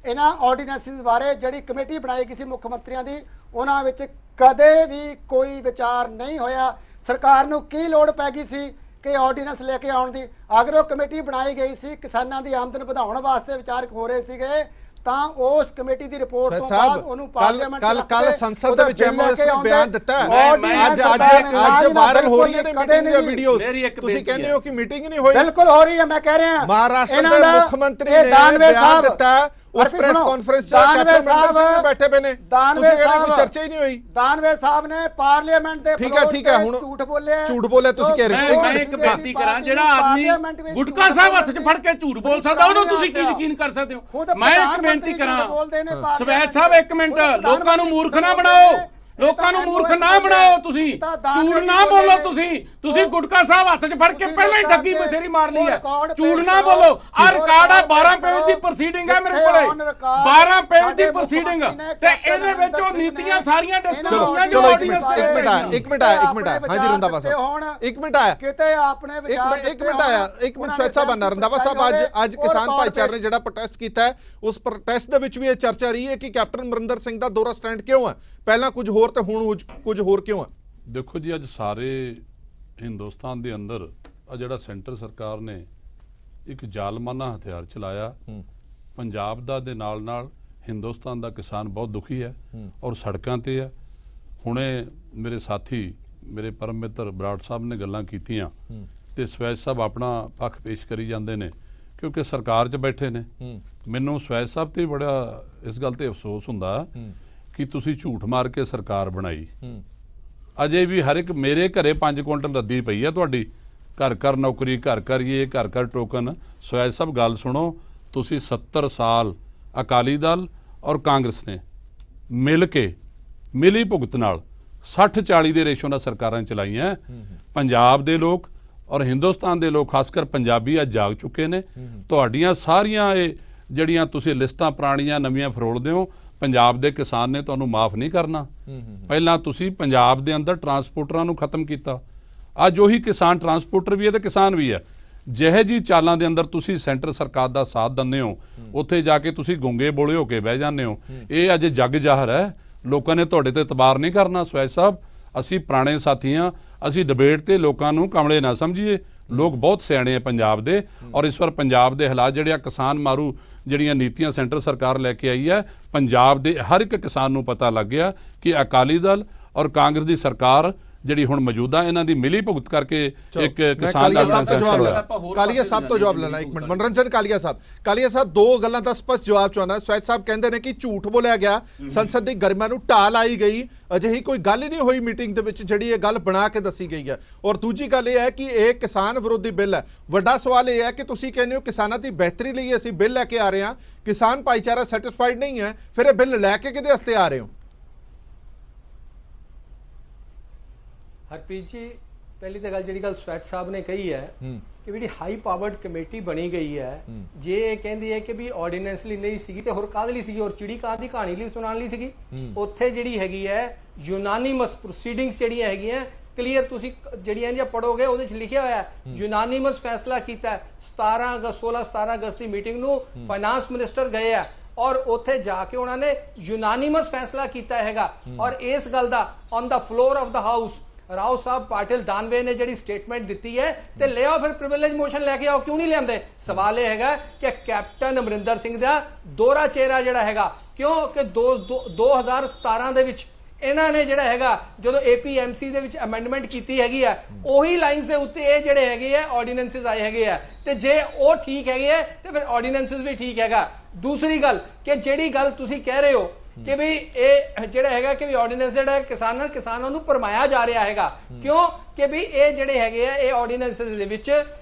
ਇਹਨਾਂ ਆਰਡੀਨੈਂਸਿਸ ਬਾਰੇ ਜਿਹੜੀ ਕਮੇਟੀ ਬਣਾਈ ਗਈ ਸੀ ਮੁੱਖ ਮੰਤਰੀਆਂ ਦੀ, ਉਹਨਾਂ ਵਿੱਚ ਕਦੇ ਵੀ ਕੋਈ ਵਿਚਾਰ ਨਹੀਂ ਹੋਇਆ। ਸਰਕਾਰ ਨੂੰ ਕੀ ਲੋੜ ਪੈ ਗਈ ਸੀ ਕਿ ਆਰਡੀਨੈਂਸ ਲੈ ਕੇ ਆਉਣ ਦੀ? ਅਗਰ ਉਹ ਕਮੇਟੀ ਬਣਾਈ ਗਈ ਸੀ ਕਿਸਾਨਾਂ ਦੀ ਆਮਦਨ ਵਧਾਉਣ ਵਾਸਤੇ ਵਿਚਾਰ ਹੋ ਰਹੇ ਸੀਗੇ ਤਾਂ ਉਸ ਕਮੇਟੀ ਦੀ ਰਿਪੋਰਟ ਤੋਂ ਬਾਅਦ ਉਹਨੂੰ ਪਾਰਲੀਮੈਂਟ ਕੱਲ ਸੰਸਦ ਦੇ ਵਿੱਚ ਐਮਓਐਸ ਨੇ ਬਿਆਨ ਦਿੱਤਾ। ਅੱਜ ਵਾਇਰਲ ਹੋ ਰਹੀਆਂ ਨੇ ਮੀਟਿੰਗ ਦੀਆਂ ਵੀਡੀਓਜ਼, ਤੁਸੀਂ ਕਹਿੰਦੇ ਹੋ ਕਿ ਮੀਟਿੰਗ ਨਹੀਂ ਹੋਈ। ਬਿਲਕੁਲ ਹੋ ਰਹੀ ਹੈ। ਮੈਂ ਕਹਿ ਰਿਹਾ ਮਹਾਰਾਸ਼ਟਰ ਦੇ ਮੁੱਖ ਮੰਤਰੀ ਨੇ ਬਿਆਨ ਦਿੱਤਾ, ਉਸ ਪ੍ਰੈਸ ਕਾਨਫਰੰਸ 'ਚ ਕੈਪਟਨ ਅਮਰਿੰਦਰ ਸਿੰਘ ਬੈਠੇ ਪਏ ਨੇ, ਤੁਸੀਂ ਕਹਿੰਦੇ ਕੋਈ ਚਰਚਾ ਹੀ ਨਹੀਂ ਹੋਈ। ਦਾਨਵੇ ਸਾਹਿਬ ਨੇ ਪਾਰਲੀਮੈਂਟ ਦੇ ਠੀਕ ਹੈ ਹੁਣ ਝੂਠ ਬੋਲਿਆ ਤੁਸੀਂ ਕਹਿ ਰਹੇ ਹੋ। ਮੈਂ ਇੱਕ ਬੇਨਤੀ ਕਰਾਂ, ਜਿਹੜਾ ਆਦਮੀ ਗੁਟਕਾ ਸਾਹਿਬ ਹੱਥ 'ਚ ਫੜ ਕੇ ਝੂਠ ਬੋਲ ਸਕਦਾ ਉਹਨੂੰ ਤੁਸੀਂ ਕੀ ਯਕੀਨ ਕਰ ਸਕਦੇ ਹੋ? ਮੈਂ ਇੱਕ ਬੇਨਤੀ ਕਰਾਂ ਸਵੈਤ ਸਾਹਿਬ, ਇੱਕ ਮਿੰਟ, ਲੋਕਾਂ ਨੂੰ ਮੂਰਖ ਨਾ ਬਣਾਓ, ਲੋਕਾਂ ਨੂੰ ਮੂਰਖ ਨਾ ਬਣਾਓ, ਤੁਸੀਂ ਝੂਠ ਨਾ ਬੋਲੋ। ਤੁਸੀਂ ਗੁਟਕਾ ਸਾਹਿਬ ਹੱਥ 'ਚ ਫੜ ਕੇ ਪਹਿਲਾਂ ਹੀ ਠੱਗੀ ਬਥੇਰੀ ਮਾਰ ਲਈ ਹੈ, ਝੂਠ ਨਾ ਬੋਲੋ। ਆ ਰਿਕਾਰਡ ਆ 12 ਪੇਜ ਦੀ ਪ੍ਰੋਸੀਡਿੰਗ ਹੈ ਮੇਰੇ ਕੋਲੇ, 12 ਪੇਜ ਦੀ ਪ੍ਰੋਸੀਡਿੰਗ, ਤੇ ਇਹਦੇ ਵਿੱਚ ਉਹ ਨੀਤੀਆਂ ਸਾਰੀਆਂ ਡਿਸਕਸ ਹੋਈਆਂ। ਚਲੋ ਇੱਕ ਮਿੰਟ ਆਇਆ ਹਾਂਜੀ ਰੰਧਾਵਾ ਸਾਹਿਬ, ਇੱਕ ਮਿੰਟ ਆਇਆ ਕਿਤੇ ਆਪਣੇ ਇੱਕ ਮਿੰਟ ਸ਼ਾਇਦ ਸਾਹਿਬ ਆਨਾ ਰੰਧਾਵਾ ਸਾਹਿਬ, ਅੱਜ ਕਿਸਾਨ ਭਾਈਚਾਰੇ ਨੇ ਜਿਹੜਾ ਪ੍ਰੋਟੈਸਟ ਕੀਤਾ ਹੈ ਉਸ ਪ੍ਰੋਟੈਸਟ ਦੇ ਵਿੱਚ ਵੀ ਇਹ ਚਰਚਾ ਰਹੀ ਹੈ ਕਿ ਕੈਪਟਨ ਅਮਰਿੰਦਰ ਸਿੰਘ ਦਾ ਦੋਹਰਾ ਸਟੈਂਡ ਕਿਉਂ ਹੈ, ਪਹਿਲਾਂ ਕੁਝ ਹੋਰ ਤੇ ਹੁਣ ਕੁਝ ਹੋਰ ਕਿਉਂ ਹੈ? ਦੇਖੋ ਜੀ, ਅੱਜ ਸਾਰੇ ਹਿੰਦੁਸਤਾਨ ਦੇ ਅੰਦਰ ਆ ਜਿਹੜਾ ਸੈਂਟਰ ਸਰਕਾਰ ਨੇ ਇੱਕ ਜ਼ਾਲਮਾਨਾ ਹਥਿਆਰ ਚਲਾਇਆ, ਪੰਜਾਬ ਦਾ ਦੇ ਨਾਲ ਹਿੰਦੁਸਤਾਨ ਦਾ ਕਿਸਾਨ ਬਹੁਤ ਦੁਖੀ ਹੈ ਔਰ ਸੜਕਾਂ ਤੇ ਹੈ। ਹੁਣੇ ਮੇਰੇ ਸਾਥੀ ਮੇਰੇ ਪਰਮ ਮਿੱਤਰ ਬਰਾੜ ਸਾਹਿਬ ਨੇ ਗੱਲਾਂ ਕੀਤੀਆਂ ਤੇ ਸਵੈਜ ਸਾਹਿਬ ਆਪਣਾ ਪੱਖ ਪੇਸ਼ ਕਰੀ ਜਾਂਦੇ ਨੇ ਕਿਉਂਕਿ ਸਰਕਾਰ 'ਚ ਬੈਠੇ ਨੇ। ਮੈਨੂੰ ਸਵੈਜ ਸਾਹਿਬ ਤੇ ਬੜਾ ਇਸ ਗੱਲ ਤੇ ਅਫਸੋਸ ਹੁੰਦਾ ਕਿ ਤੁਸੀਂ ਝੂਠ ਮਾਰ ਕੇ ਸਰਕਾਰ ਬਣਾਈ। ਅਜੇ ਵੀ ਹਰ ਇੱਕ ਮੇਰੇ ਘਰੇ 5 ਕੁਇੰਟਲ ਰੱਦੀ ਪਈ ਹੈ ਤੁਹਾਡੀ, ਘਰ ਘਰ ਨੌਕਰੀ, ਘਰ ਘਰ ਇਹ, ਘਰ ਘਰ ਟੋਕਨ। ਸਵੈਜ ਸਾਹਿਬ ਗੱਲ ਸੁਣੋ, ਤੁਸੀਂ 70 ਸਾਲ ਅਕਾਲੀ ਦਲ ਔਰ ਕਾਂਗਰਸ ਨੇ ਮਿਲ ਕੇ ਮਿਲੀ ਭੁਗਤ ਨਾਲ 60-40 ਦੇ ਰੇਸ਼ੋ ਨਾਲ ਸਰਕਾਰਾਂ ਚਲਾਈਆਂ। ਪੰਜਾਬ ਦੇ ਲੋਕ ਔਰ ਹਿੰਦੁਸਤਾਨ ਦੇ ਲੋਕ, ਖਾਸ ਕਰ ਪੰਜਾਬੀ, ਅੱਜ ਜਾਗ ਚੁੱਕੇ ਨੇ। ਤੁਹਾਡੀਆਂ ਸਾਰੀਆਂ ਇਹ ਜਿਹੜੀਆਂ ਤੁਸੀਂ ਲਿਸਟਾਂ ਪੁਰਾਣੀਆਂ ਨਵੀਆਂ ਫਰੋਲਦੇ ਹੋ, ਪੰਜਾਬ ਦੇ ਕਿਸਾਨ ਨੇ ਤੁਹਾਨੂੰ ਮਾਫ ਨਹੀਂ ਕਰਨਾ। ਪਹਿਲਾਂ ਤੁਸੀਂ ਪੰਜਾਬ ਦੇ ਅੰਦਰ ਟਰਾਂਸਪੋਰਟਰਾਂ ਨੂੰ ਖਤਮ ਕੀਤਾ, ਅੱਜ ਉਹੀ ਕਿਸਾਨ ਟਰਾਂਸਪੋਰਟਰ ਵੀ ਹੈ ਤੇ ਕਿਸਾਨ ਵੀ ਹੈ। ਜਿਹੇ ਜੀ ਚਾਲਾਂ ਦੇ ਅੰਦਰ ਤੁਸੀਂ ਸੈਂਟਰ ਸਰਕਾਰ ਦਾ ਸਾਥ ਦਿੰਦੇ ਹੋ, ਉੱਥੇ ਜਾ ਕੇ ਤੁਸੀਂ ਗੁੰਗੇ ਬੋਲੇ ਹੋ ਕੇ ਬਹਿ ਜਾਂਦੇ ਹੋ। ਇਹ ਅੱਜ ਜੱਗ ਜ਼ਾਹਰ ਹੈ, ਲੋਕਾਂ ਨੇ ਤੁਹਾਡੇ ਤੇ ਇਤਬਾਰ ਨਹੀਂ ਕਰਨਾ। ਸਵੈਜ ਸਾਹਿਬ, ਅਸੀਂ ਪੁਰਾਣੇ ਸਾਥੀ ਹਾਂ, ਅਸੀਂ ਡਿਬੇਟ ਤੇ ਲੋਕਾਂ ਨੂੰ ਕਮਲੇ ਨਾ ਸਮਝੀਏ। ਲੋਕ ਬਹੁਤ ਸਿਆਣੇ ਆ ਪੰਜਾਬ ਦੇ, ਔਰ ਇਸ ਵਾਰ ਪੰਜਾਬ ਦੇ ਹਾਲਾਤ ਜਿਹੜੇ ਆ ਕਿਸਾਨ ਮਾਰੂ ਜਿਹੜੀਆਂ ਨੀਤੀਆਂ ਸੈਂਟਰ ਸਰਕਾਰ ਲੈ ਕੇ ਆਈ ਹੈ, ਪੰਜਾਬ ਦੇ ਹਰ ਇੱਕ ਕਿਸਾਨ ਨੂੰ ਪਤਾ ਲੱਗ ਗਿਆ ਕਿ ਅਕਾਲੀ ਦਲ ਔਰ ਕਾਂਗਰਸ ਦੀ ਸਰਕਾਰ ਜਿਹੜੀ ਹੁਣ ਮੌਜੂਦਾ ਇਹਨਾਂ ਦੀ ਮਿਲੀ ਭੁਗਤ ਕਰਕੇ ਇੱਕ ਕਿਸਾਨ ਦਾ ਕਾਲੀਆ ਸਾਹਿਬ ਤੋਂ ਜਵਾਬ ਲੈਣਾ। ਇੱਕ ਮਿੰਟ ਮਨੋਰੰਜਨ ਕਾਲੀਆ ਸਾਹਿਬ ਦੋ ਗੱਲਾਂ ਦਾ ਸਪਸ਼ਟ ਜਵਾਬ ਚਾਹੁੰਦਾ। ਸਵੈਜ ਸਾਹਿਬ ਕਹਿੰਦੇ ਨੇ ਕਿ ਝੂਠ ਬੋਲਿਆ ਗਿਆ, ਸੰਸਦ ਦੀ ਗਰਿਮਾ ਨੂੰ ਢਾਹ ਲਾਈ ਗਈ, ਅਜਿਹੀ ਕੋਈ ਗੱਲ ਹੀ ਨਹੀਂ ਹੋਈ ਮੀਟਿੰਗ ਦੇ ਵਿੱਚ ਜਿਹੜੀ ਇਹ ਗੱਲ ਬਣਾ ਕੇ ਦੱਸੀ ਗਈ ਹੈ। ਔਰ ਦੂਜੀ ਗੱਲ ਇਹ ਹੈ ਕਿ ਇਹ ਕਿਸਾਨ ਵਿਰੋਧੀ ਬਿੱਲ ਹੈ। ਵੱਡਾ ਸਵਾਲ ਇਹ ਹੈ ਕਿ ਤੁਸੀਂ ਕਹਿੰਦੇ ਹੋ ਕਿਸਾਨਾਂ ਦੀ ਬਿਹਤਰੀ ਲਈ ਅਸੀਂ ਬਿੱਲ ਲੈ ਕੇ ਆ ਰਹੇ ਹਾਂ, ਕਿਸਾਨ ਭਾਈਚਾਰਾ ਸੈਟੀਸਫਾਈਡ ਨਹੀਂ ਹੈ, ਫਿਰ ਇਹ ਬਿੱਲ ਲੈ ਕੇ ਕਿਹਦੇ ਵਾਸਤੇ ਆ ਰਹੇ ਹੋ? ਹਰਪ੍ਰੀਤ ਜੀ, ਪਹਿਲੀ ਤਾਂ ਗੱਲ ਜਿਹੜੀ ਗੱਲ ਸਵੈਟ ਸਾਹਿਬ ਨੇ ਕਹੀ ਹੈ ਕਿ ਜਿਹੜੀ ਹਾਈ ਪਾਵਰਡ ਕਮੇਟੀ ਬਣੀ ਗਈ ਹੈ, ਜੇ ਇਹ ਕਹਿੰਦੀ ਹੈ ਕਿ ਵੀ ਆਰਡੀਨੈਂਸ ਲਈ ਨਹੀਂ ਸੀਗੀ ਤੇ ਹੋਰ ਕਾਹਦੇ ਲਈ ਸੀਗੀ, ਔਰ ਚਿੜੀ ਕਾਂ ਦੀ ਕਹਾਣੀ ਲਈ ਸੁਣਾਉਣ ਲਈ ਸੀਗੀ। ਉੱਥੇ ਜਿਹੜੀ ਹੈਗੀ ਹੈ ਯੂਨਾਨੀਮਸ ਪ੍ਰੋਸੀਡਿੰਗਸ ਜਿਹੜੀਆਂ ਹੈਗੀਆਂ ਕਲੀਅਰ ਤੁਸੀਂ ਜਿਹੜੀਆਂ ਜੇ ਪੜੋਗੇ ਉਹਦੇ 'ਚ ਲਿਖਿਆ ਹੋਇਆ ਯੂਨਾਨੀਮਸ ਫੈਸਲਾ ਕੀਤਾ। 16-17 ਅਗਸਤ ਦੀ ਮੀਟਿੰਗ ਨੂੰ ਫਾਈਨਾਂਸ ਮਿਨਿਸਟਰ ਗਏ ਆ ਔਰ ਉੱਥੇ ਜਾ ਕੇ ਉਹਨਾਂ ਨੇ ਯੂਨਾਨੀਮਸ ਫੈਸਲਾ ਕੀਤਾ ਹੈਗਾ। ਔਰ ਇਸ ਗੱਲ ਦਾ on the floor of the house Rao Saheb Patil Danve ਨੇ ਜਿਹੜੀ ਸਟੇਟਮੈਂਟ ਦਿੱਤੀ ਹੈ ਤੇ ਲਿਆਓ ਫਿਰ ਪ੍ਰਿਵਿਲੇਜ ਮੋਸ਼ਨ ਲੈ ਕੇ ਆਓ, ਕਿਉਂ ਨਹੀਂ ਲਿਆਂਦੇ? ਸਵਾਲ ਇਹ ਹੈਗਾ ਕਿ ਕੈਪਟਨ ਅਮਰਿੰਦਰ ਸਿੰਘ ਦਾ ਦੋਹਰਾ ਚਿਹਰਾ ਜਿਹੜਾ ਹੈਗਾ, ਕਿਉਂ ਕਿ 2017 ਦੇ ਵਿੱਚ ਇਹਨਾਂ ਨੇ ਜਿਹੜਾ ਹੈਗਾ ਜਦੋਂ APMC ਦੇ ਵਿੱਚ ਅਮੈਂਡਮੈਂਟ ਕੀਤੀ ਹੈਗੀ ਆ, ਉਹੀ ਲਾਈਨਸ ਦੇ ਉੱਤੇ ਇਹ ਜਿਹੜੇ ਹੈਗੇ ਆ ਆਰਡੀਨੈਂਸਸ ਆਏ ਹੈਗੇ ਆ, ਤੇ ਜੇ ਉਹ ਠੀਕ ਹੈਗੇ ਆ ਤੇ ਫਿਰ ਆਰਡੀਨੈਂਸਸ ਵੀ ਠੀਕ ਹੈਗਾ। ਦੂਸਰੀ ਗੱਲ ਕਿ ਜਿਹੜੀ ਗੱਲ ਤੁਸੀਂ ਕਹਿ ਰਹੇ ਹੋ ਕਿ ਵੀ ਇਹ ਜਿਹੜਾ ਹੈਗਾ ਕਿ ਵੀ ਆਰਡੀਨੈਂਸ ਜਿਹੜਾ ਕਿਸਾਨਾਂ ਨੂੰ ਪਰਮਾਇਆ ਜਾ ਰਿਹਾ ਹੈਗਾ, ਕਿਉਂ ਕਿ ਵੀ ਇਹ ਜਿਹੜੇ ਹੈਗੇ ਆ ਇਹ ਆਰਡੀਨੈਂਸਸ ਦੇ ਵਿੱਚ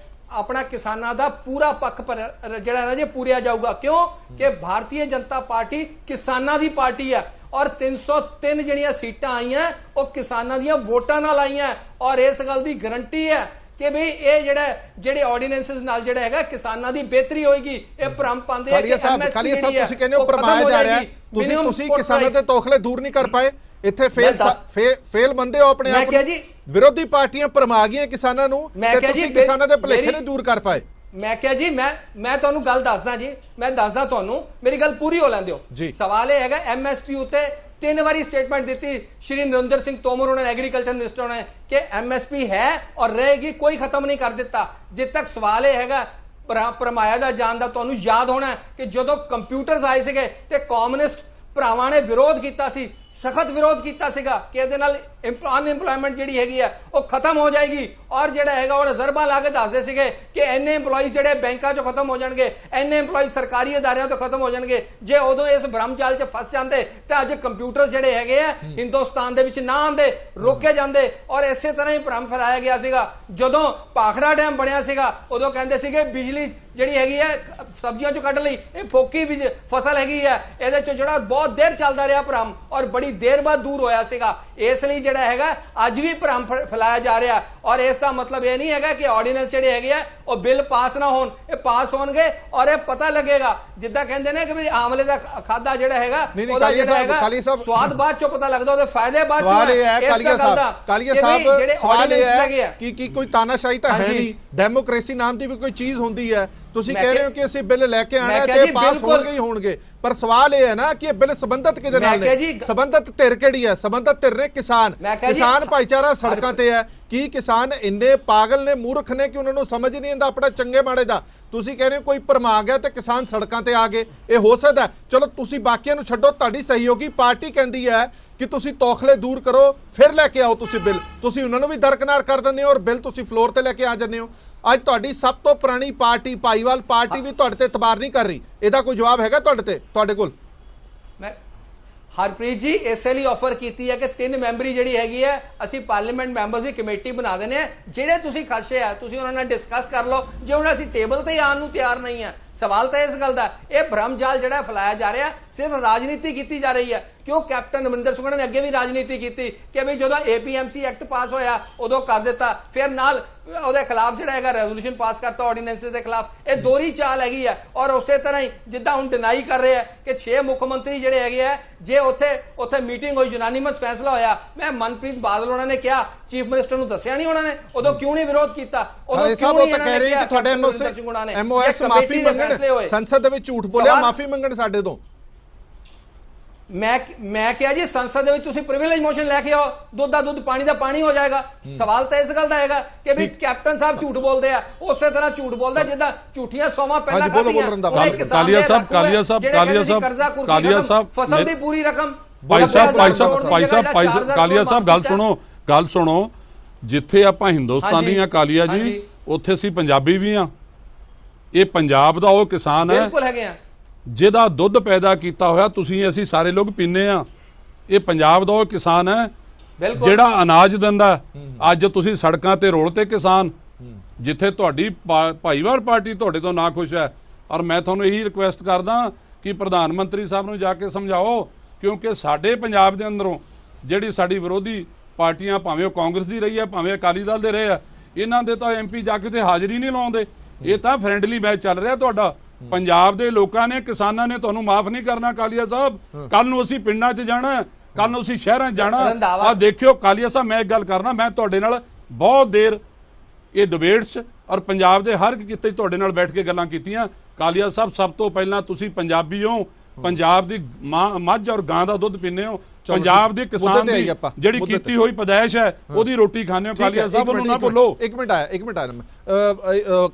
ਆਪਣਾ ਕਿਸਾਨਾਂ ਦਾ ਪੂਰਾ ਪੱਖ ਜਿਹੜਾ ਹੈ ਜੇ ਪੂਰਿਆ ਜਾਊਗਾ। ਕਿਉਂ ਕਿ ਭਾਰਤੀ ਜਨਤਾ ਪਾਰਟੀ ਕਿਸਾਨਾਂ ਦੀ ਪਾਰਟੀ ਹੈ ਔਰ 303 ਜਿਹੜੀਆਂ ਸੀਟਾਂ ਆਈਆਂ ਉਹ ਕਿਸਾਨਾਂ ਦੀਆਂ ਵੋਟਾਂ ਨਾਲ ਆਈਆਂ ਔਰ ਇਸ ਗੱਲ ਦੀ ਗਾਰੰਟੀ ਹੈ ਕਿ ਵੀ ਇਹ ਜਿਹੜੇ ਆਰਡੀਨੈਂਸਸ ਨਾਲ ਜਿਹੜਾ ਹੈਗਾ ਕਿਸਾਨਾਂ ਦੀ ਬਿਹਤਰੀ ਹੋਏਗੀ। ਇਹ ਭਰਮ ਪਾਉਂਦੇ ਆ ਕਿ ਕਾਲੀਆ ਸਾਹਿਬ ਤੁਸੀਂ ਕਹਿੰਦੇ ਹੋ ਪਰਮਾਇਆ ਜਾ ਰਿਹਾ ਹੈ, ਤੁਸੀਂ ਕਿਸਾਨਾਂ ਦੇ ਤੋਖਲੇ ਦੂਰ ਨਹੀਂ ਕਰ ਪਾਏ, ਇੱਥੇ ਫੇਲ ਮੰਨਦੇ ਹੋ ਆਪਣੇ ਆਪ ਨੂੰ। ਵਿਰੋਧੀ ਪਾਰਟੀਆਂ ਭਰਮਾ ਗਈਆਂ ਕਿਸਾਨਾਂ ਨੂੰ ਤੇ ਤੁਸੀਂ ਕਿਸਾਨਾਂ ਦੇ ਭੁਲੇਖੇ ਨਹੀਂ ਦੂਰ ਕਰ ਪਾਏ। ਮੈਂ ਕਿਹਾ ਜੀ ਮੈਂ ਤੁਹਾਨੂੰ ਗੱਲ ਦੱਸਦਾ ਜੀ, ਮੈਂ ਦੱਸਦਾ ਤੁਹਾਨੂੰ, ਮੇਰੀ ਗੱਲ ਪੂਰੀ ਹੋ ਲੈਣ ਦਿਓ। ਸਵਾਲ ਇਹ ਹੈਗਾ ਐਮਐਸਪੀ ਉੱਤੇ 3 ਵਾਰੀ ਸਟੇਟਮੈਂਟ ਦਿੱਤੀ ਸ਼੍ਰੀ ਨਰਿੰਦਰ ਸਿੰਘ ਤੋਮਰ ਉਹਨਾਂ ਨੇ, ਐਗਰੀਕਲਚਰ ਮਿਨਿਸਟਰ ਨੇ, ਕਿ ਐਮਐਸਪੀ ਹੈ ਔਰ ਰਹੇਗੀ, ਕੋਈ ਖਤਮ ਨਹੀਂ ਕਰ ਦਿੱਤਾ। ਜਿੱਦ ਤੱਕ ਸਵਾਲ ਇਹ ਹੈਗਾ ਪਰਮਾਇਆ ਦਾ ਜਾਣ ਦਾ, ਤੁਹਾਨੂੰ ਯਾਦ ਹੋਣਾ ਕਿ ਜਦੋਂ ਕੰਪਿਊਟਰਸ ਆਏ ਸੀਗੇ ਤੇ ਕਮਿਊਨਿਸਟ ਭਰਾਵਾਂ ਨੇ ਵਿਰੋਧ ਕੀਤਾ ਸੀ, ਸਖਤ ਵਿਰੋਧ ਕੀਤਾ ਸੀਗਾ ਕਿ ਇਹਦੇ ਨਾਲ ਅਨਇੰਪਲੋਇਮੈਂਟ ਜਿਹੜੀ ਹੈਗੀ ਆ ਉਹ ਖਤਮ ਹੋ ਜਾਏਗੀ। ਔਰ ਜਿਹੜਾ ਹੈਗਾ ਉਹ ਰਿਜ਼ਰਵਾਂ ਲਾ ਕੇ ਦੱਸਦੇ ਸੀਗੇ ਕਿ ਇੰਨੇ EMPLOYEES ਜਿਹੜੇ ਬੈਂਕਾਂ 'ਚੋਂ ਖਤਮ ਹੋ ਜਾਣਗੇ, ਇੰਨੇ EMPLOYEES ਸਰਕਾਰੀ ਅਦਾਰਿਆਂ ਤੋਂ ਖਤਮ ਹੋ ਜਾਣਗੇ। ਜੇ ਉਦੋਂ ਇਸ ਭਰਮ ਚਾਲ 'ਚ ਫਸ ਜਾਂਦੇ ਤਾਂ ਅੱਜ ਕੰਪਿਊਟਰ ਜਿਹੜੇ ਹੈਗੇ ਆ ਹਿੰਦੁਸਤਾਨ ਦੇ ਵਿੱਚ ਨਾ ਆਉਂਦੇ, ਰੋਕੇ ਜਾਂਦੇ। ਔਰ ਇਸੇ ਤਰ੍ਹਾਂ ਹੀ ਭਰਮ ਫੈਲਾਇਆ ਗਿਆ ਸੀਗਾ ਜਦੋਂ ਭਾਖੜਾ ਡੈਮ ਬਣਿਆ ਸੀਗਾ, ਉਦੋਂ ਕਹਿੰਦੇ ਸੀਗੇ ਬਿਜਲੀ ਜਿਹੜੀ ਹੈਗੀ ਹੈ ਸਬਜ਼ੀਆਂ 'ਚੋਂ ਕੱਢ ਲਈ, ਇਹ ਫੋਕੀ ਫਸਲ ਹੈਗੀ ਹੈ। ਇਹਦੇ 'ਚੋਂ ਜਿਹੜਾ ਬਹੁਤ ਦੇਰ ਚੱਲਦਾ ਰਿਹਾ ਭਰਮ ਔਰ ਬੜੀ ਦੇਰ ਬਾਅਦ ਦੂਰ ਹੋਇਆ ਸੀਗਾ। ਇਸ ਲਈ ਜਿਹੜਾ ਹੈਗਾ ਅੱਜ ਵੀ ਭਰਮ ਫੈਲਾਇਆ ਜਾ ਰਿਹਾ। ਔਰ ਇਸ ਦਾ ਮਤਲਬ ਇਹ ਨਹੀਂ ਹੈਗਾ ਕਿ ਆਰਡੀਨੈਂਸ ਜਿਹੜੇ ਹੈਗੇ ਆ ਉਹ ਬਿੱਲ ਪਾਸ ਨਾ ਹੋਣ, ਇਹ ਪਾਸ ਹੋਣਗੇ ਔਰ ਇਹ ਪਤਾ ਲੱਗੇਗਾ। ਜਿੱਦਾਂ ਕਹਿੰਦੇ ਨੇ ਕਿ ਵੀ ਆਮਲੇ ਦਾ ਖਾਦਾ ਜਿਹੜਾ ਹੈਗਾ ਉਹਦਾ ਜਿਹੜਾ ਹੈਗਾ ਸਵਾਦ ਬਾਅਦ 'ਚੋਂ ਪਤਾ ਲੱਗਦਾ, ਉਹਦੇ ਫਾਇਦੇ ਬਾਅਦ 'ਚੋਂ। ਸਵਾਲ ਇਹ ਹੈ ਕਾਲੀਆ ਸਾਹਿਬ ਸਵਾਲ ਇਹ ਹੈ ਕਿ ਕੋਈ ਤਾਨਾਸ਼ਾਹੀ ਤਾਂ ਹੈ ਨਹੀਂ, ਡੈਮੋਕ੍ਰੇਸੀ ਨਾਮ ਦੀ ਵੀ ਕੋਈ ਚੀਜ਼ ਹੁੰਦੀ ਹੈ। ਤੁਸੀਂ ਕਹਿ ਰਹੇ ਹੋ ਕਿ ਅਸੀਂ ਬਿੱਲ ਲੈ ਕੇ ਆਣਾ ਤੇ ਪਾਸ ਹੋਣਗੇ ਹੀ ਹੋਣਗੇ, ਪਰ ਸਵਾਲ ਇਹ ਹੈ ਨਾ ਕਿ ਇਹ ਬਿੱਲ ਸੰਬੰਧਤ ਕਿਹਦੇ ਨਾਲ ਨੇ? ਸੰਬੰਧਤ ਧਿਰ ਕਿਹੜੀ ਹੈ? ਸੰਬੰਧਤ ਧਿਰ ਨੇ ਕਿਸਾਨ ਭਾਈਚਾਰਾ ਸੜਕਾਂ ਤੇ ਹੈ। ਕੀ ਕਿਸਾਨ ਇੰਨੇ ਪਾਗਲ ਨੇ, ਮੂਰਖ ਨੇ ਕਿ ਉਹਨਾਂ ਨੂੰ ਸਮਝ ਨਹੀਂ ਆਉਂਦਾ ਆਪਣਾ ਚੰਗੇ ਮਾੜੇ ਦਾ? ਤੁਸੀਂ ਕਹਿ ਰਹੇ ਹੋ ਕੋਈ ਭਰਮਾ ਗਿਆ ਤੇ ਕਿਸਾਨ ਸੜਕਾਂ ਤੇ ਆ ਗਏ, ਇਹ ਹੋ ਸਕਦਾ? ਚਲੋ ਤੁਸੀਂ ਬਾਕੀਆਂ ਨੂੰ ਛੱਡੋ, ਤੁਹਾਡੀ ਸਹਿਯੋਗੀ ਪਾਰਟੀ ਕਹਿੰਦੀ ਹੈ ਕਿ ਤੁਸੀਂ ਤੌਖਲੇ ਦੂਰ ਕਰੋ ਫਿਰ ਲੈ ਕੇ ਆਓ ਤੁਸੀਂ ਬਿੱਲ, ਤੁਸੀਂ ਉਹਨਾਂ ਨੂੰ ਵੀ ਦਰਕਨਾਰ ਕਰ ਦਿੰਦੇ ਹੋ ਔਰ ਬਿੱਲ ਤੁਸੀਂ ਫਲੋਰ ਤੇ ਲੈ ਕੇ ਆ ਜਾਂਦੇ ਹੋ। ਅੱਜ ਤੁਹਾਡੀ ਸਭ ਤੋਂ ਪੁਰਾਣੀ ਪਾਰਟੀ ਭਾਈਵਾਲ ਪਾਰਟੀ ਵੀ ਤੁਹਾਡੇ ਤੇ ਇਤਬਾਰ ਨਹੀਂ ਕਰ ਰਹੀ, ਇਹਦਾ ਕੋਈ ਜਵਾਬ ਹੈਗਾ ਤੁਹਾਡੇ ਕੋਲ? ਮੈਂ ਹਰਪ੍ਰੀਤ ਜੀ ਇਸੇ ਲਈ ਆਫਰ ਕੀਤੀ ਹੈ ਕਿ 3 ਮੈਂਬਰੀ ਜਿਹੜੀ ਹੈਗੀ ਹੈ ਅਸੀਂ ਪਾਰਲੀਮੈਂਟ ਮੈਂਬਰਸ ਦੀ ਕਮੇਟੀ ਬਣਾ ਦੇਣੇ ਆ। ਜਿਹੜੇ ਤੁਸੀਂ ਖਰਚੇ ਆ ਤੁਸੀਂ ਉਹਨਾਂ ਨਾਲ ਡਿਸਕਸ ਕਰ ਲਓ। ਜੇ ਹੁਣ ਅਸੀਂ ਟੇਬਲ ਤੇ ਆਉਣ ਨੂੰ ਤਿਆਰ ਨਹੀਂ ਆ, ਸਵਾਲ ਤਾਂ ਇਸ ਗੱਲ ਦਾ ਇਹ ਭਰਮ ਜਾਲ ਜਿਹੜਾ ਫੈਲਾਇਆ ਜਾ ਰਿਹਾ, ਸਿਰਫ ਰਾਜਨੀਤੀ ਕੀਤੀ ਜਾ ਰਹੀ ਹੈ। ਕਿਉਂ ਕੈਪਟਨ ਅਮਰਿੰਦਰ ਸਿੰਘ ਨੇ ਅੱਗੇ ਵੀ ਰਾਜਨੀਤੀ ਕੀਤੀ ਕਿ ਵੀ ਜਦੋਂ APMC ਐਕਟ ਪਾਸ ਹੋਇਆ ਉਦੋਂ ਕਰ ਦਿੱਤਾ, ਫਿਰ ਨਾਲ ਉਹਦੇ ਖਿਲਾਫ ਜਿਹੜਾ ਹੈਗਾ ਰੈਜ਼ੋਲੂਸ਼ਨ ਪਾਸ ਕਰਤਾ ਆਰਡੀਨੈਂਸਸ ਦੇ ਖਿਲਾਫ। ਇਹ ਦੋਹਰੀ ਚਾਲ ਹੈਗੀ ਆ। ਔਰ ਉਸੇ ਤਰ੍ਹਾਂ ਹੀ ਜਿੱਦਾਂ ਹੁਣ ਡਿਨਾਈ ਕਰ ਰਹੇ ਆ ਕਿ 6 ਮੁੱਖ ਮੰਤਰੀ ਜਿਹੜੇ ਹੈਗੇ ਆ, ਜੇ ਉੱਥੇ ਮੀਟਿੰਗ ਹੋਈ, ਯੂਨਾਨੀਮਸ ਫੈਸਲਾ ਹੋਇਆ, ਮੈਂ ਮਨਪ੍ਰੀਤ ਬਾਦਲ ਉਹਨਾਂ ਨੇ ਕਿਹਾ ਚੀਫ ਮਿਨਿਸਟਰ ਨੂੰ ਦੱਸਿਆ ਨਹੀਂ ਉਹਨਾਂ ਨੇ, ਉਦੋਂ ਕਿਉਂ ਨਹੀਂ ਵਿਰੋਧ ਕੀਤਾ? ਉਦੋਂ ਕਿਉਂ ਨਹੀਂ ਕਹਿ ਰਹੇ ਕਿ ਤੁਹਾਡੇ MOS ਮਾਫੀ ਮੰਗਣ, ਸੰਸਦ ਦੇ ਵਿੱਚ ਝੂਠ ਬੋਲਿਆ, ਮਾਫੀ ਮੰਗਣ ਸਾਡੇ ਤੋਂ? ਮੈਂ ਕਿਹਾ ਜੀ ਸੰਸਦ ਦੇ ਵਿੱਚ ਤੁਸੀਂ ਪ੍ਰਿਵਿਲੇਜ ਮੋਸ਼ਨ ਲੈ ਕੇ ਆਓ, ਦੁੱਧ ਦਾ ਦੁੱਧ ਪਾਣੀ ਦਾ ਪਾਣੀ ਹੋ ਜਾਏਗਾ। ਸਵਾਲ ਤਾਂ ਇਸ ਗੱਲ ਦਾ ਹੈਗਾ ਕਿ ਵੀ ਕੈਪਟਨ ਸਾਹਿਬ ਝੂਠ ਬੋਲਦੇ ਆ, ਉਸੇ ਤਰ੍ਹਾਂ ਝੂਠ ਬੋਲਦਾ ਜਿੱਦਾਂ ਝੂਠੀਆਂ ਸੌਵਾਂ ਪਹਿਲਾਂ ਖਾਧੀਆਂ। ਕਾਲੀਆ ਸਾਹਿਬ ਫਸਲ ਦੀ ਪੂਰੀ ਰਕਮ ਗੱਲ ਸੁਣੋ। ਜਿੱਥੇ ਆਪਾਂ ਹਿੰਦੁਸਤਾਨੀ ਆ ਕਾਲੀਆ ਜੀ, ਉੱਥੇ ਅਸੀਂ ਪੰਜਾਬੀ ਵੀ ਆ। ਇਹ ਪੰਜਾਬ ਦਾ ਉਹ ਕਿਸਾਨ ਹੈ ਬਿਲਕੁਲ ਹੈਗੇ ਆ ਜਿਹਦਾ ਦੁੱਧ ਪੈਦਾ ਕੀਤਾ ਹੋਇਆ ਤੁਸੀਂ ਅਸੀਂ ਸਾਰੇ ਲੋਕ ਪੀਂਦੇ ਆ। ਇਹ ਪੰਜਾਬ ਦਾ ਉਹ ਕਿਸਾਨ ਹੈ ਜਿਹੜਾ ਅਨਾਜ ਦਿੰਦਾ। ਅੱਜ ਤੁਸੀਂ ਸੜਕਾਂ ਤੇ ਰੋਲ ਤੇ ਕਿਸਾਨ, ਜਿੱਥੇ ਤੁਹਾਡੀ ਭਾਈਵਾਲ ਪਾਰਟੀ ਤੁਹਾਡੇ ਤੋਂ ਨਾ ਖੁਸ਼ ਹੈ। ਔਰ ਮੈਂ ਤੁਹਾਨੂੰ ਇਹੀ ਰਿਕੁਐਸਟ ਕਰਦਾ ਕਿ ਪ੍ਰਧਾਨ ਮੰਤਰੀ ਸਾਹਿਬ ਨੂੰ ਜਾ ਕੇ ਸਮਝਾਓ, ਕਿਉਂਕਿ ਸਾਡੇ ਪੰਜਾਬ ਦੇ ਅੰਦਰੋਂ ਜਿਹੜੀ ਸਾਡੀ ਵਿਰੋਧੀ ਪਾਰਟੀਆਂ, ਭਾਵੇਂ ਉਹ ਕਾਂਗਰਸ ਦੀ ਰਹੀ ਹੈ ਭਾਵੇਂ ਅਕਾਲੀ ਦਲ ਦੇ ਰਹੇ ਆ, ਇਹਨਾਂ ਦੇ ਤਾਂ MP ਜਾ ਕੇ ਉੱਥੇ ਹਾਜ਼ਰੀ ਨਹੀਂ ਲਾਉਂਦੇ। ਇਹ ਤਾਂ ਫਰੈਂਡਲੀ ਮੈਚ ਚੱਲ ਰਿਹਾ ਤੁਹਾਡਾ। ਪੰਜਾਬ ਦੇ ਲੋਕਾਂ ਨੇ, ਕਿਸਾਨਾਂ ਨੇ ਤੁਹਾਨੂੰ ਮਾਫ ਨਹੀਂ ਕਰਨਾ ਕਾਲੀਆ ਸਾਹਿਬ। ਕੱਲ ਨੂੰ ਅਸੀਂ ਪਿੰਡਾਂ 'ਚ ਜਾਣਾ, ਕੱਲ ਨੂੰ ਅਸੀਂ ਸ਼ਹਿਰਾਂ 'ਚ ਜਾਣਾ। ਆ ਦੇਖਿਓ ਕਾਲੀਆ ਸਾਹਿਬ, ਮੈਂ ਇੱਕ ਗੱਲ ਕਰਨਾ, ਮੈਂ ਤੁਹਾਡੇ ਨਾਲ ਬਹੁਤ ਦੇਰ ਇਹ ਡਿਬੇਟਸ ਔਰ ਪੰਜਾਬ ਦੇ ਹਰ ਕਿਤੇ ਤੁਹਾਡੇ ਨਾਲ ਬੈਠ ਕੇ ਗੱਲਾਂ ਕੀਤੀਆਂ। ਕਾਲੀਆ ਸਾਹਿਬ, ਸਭ ਤੋਂ ਪਹਿਲਾਂ ਤੁਸੀਂ ਪੰਜਾਬੀ ਹੋ, ਪੰਜਾਬ ਦੀ ਮੱਝ ਔਰ ਗਾਂ ਦਾ ਦੁੱਧ ਪੀਂਦੇ ਹੋ, ਪੰਜਾਬ ਦੇ ਕਿਸਾਨ ਦੀ ਜਿਹੜੀ ਕੀਤੀ ਹੋਈ ਪਦਾਇਸ਼ ਹੈ ਉਹਦੀ ਰੋਟੀ ਖਾਂਦੇ ਹੋ। ਕਾਲੀਆ ਸਾਹਿਬ ਉਹਨੂੰ ਨਾ ਭੁੱਲੋ। ਇੱਕ ਮਿੰਟ ਆਇਆ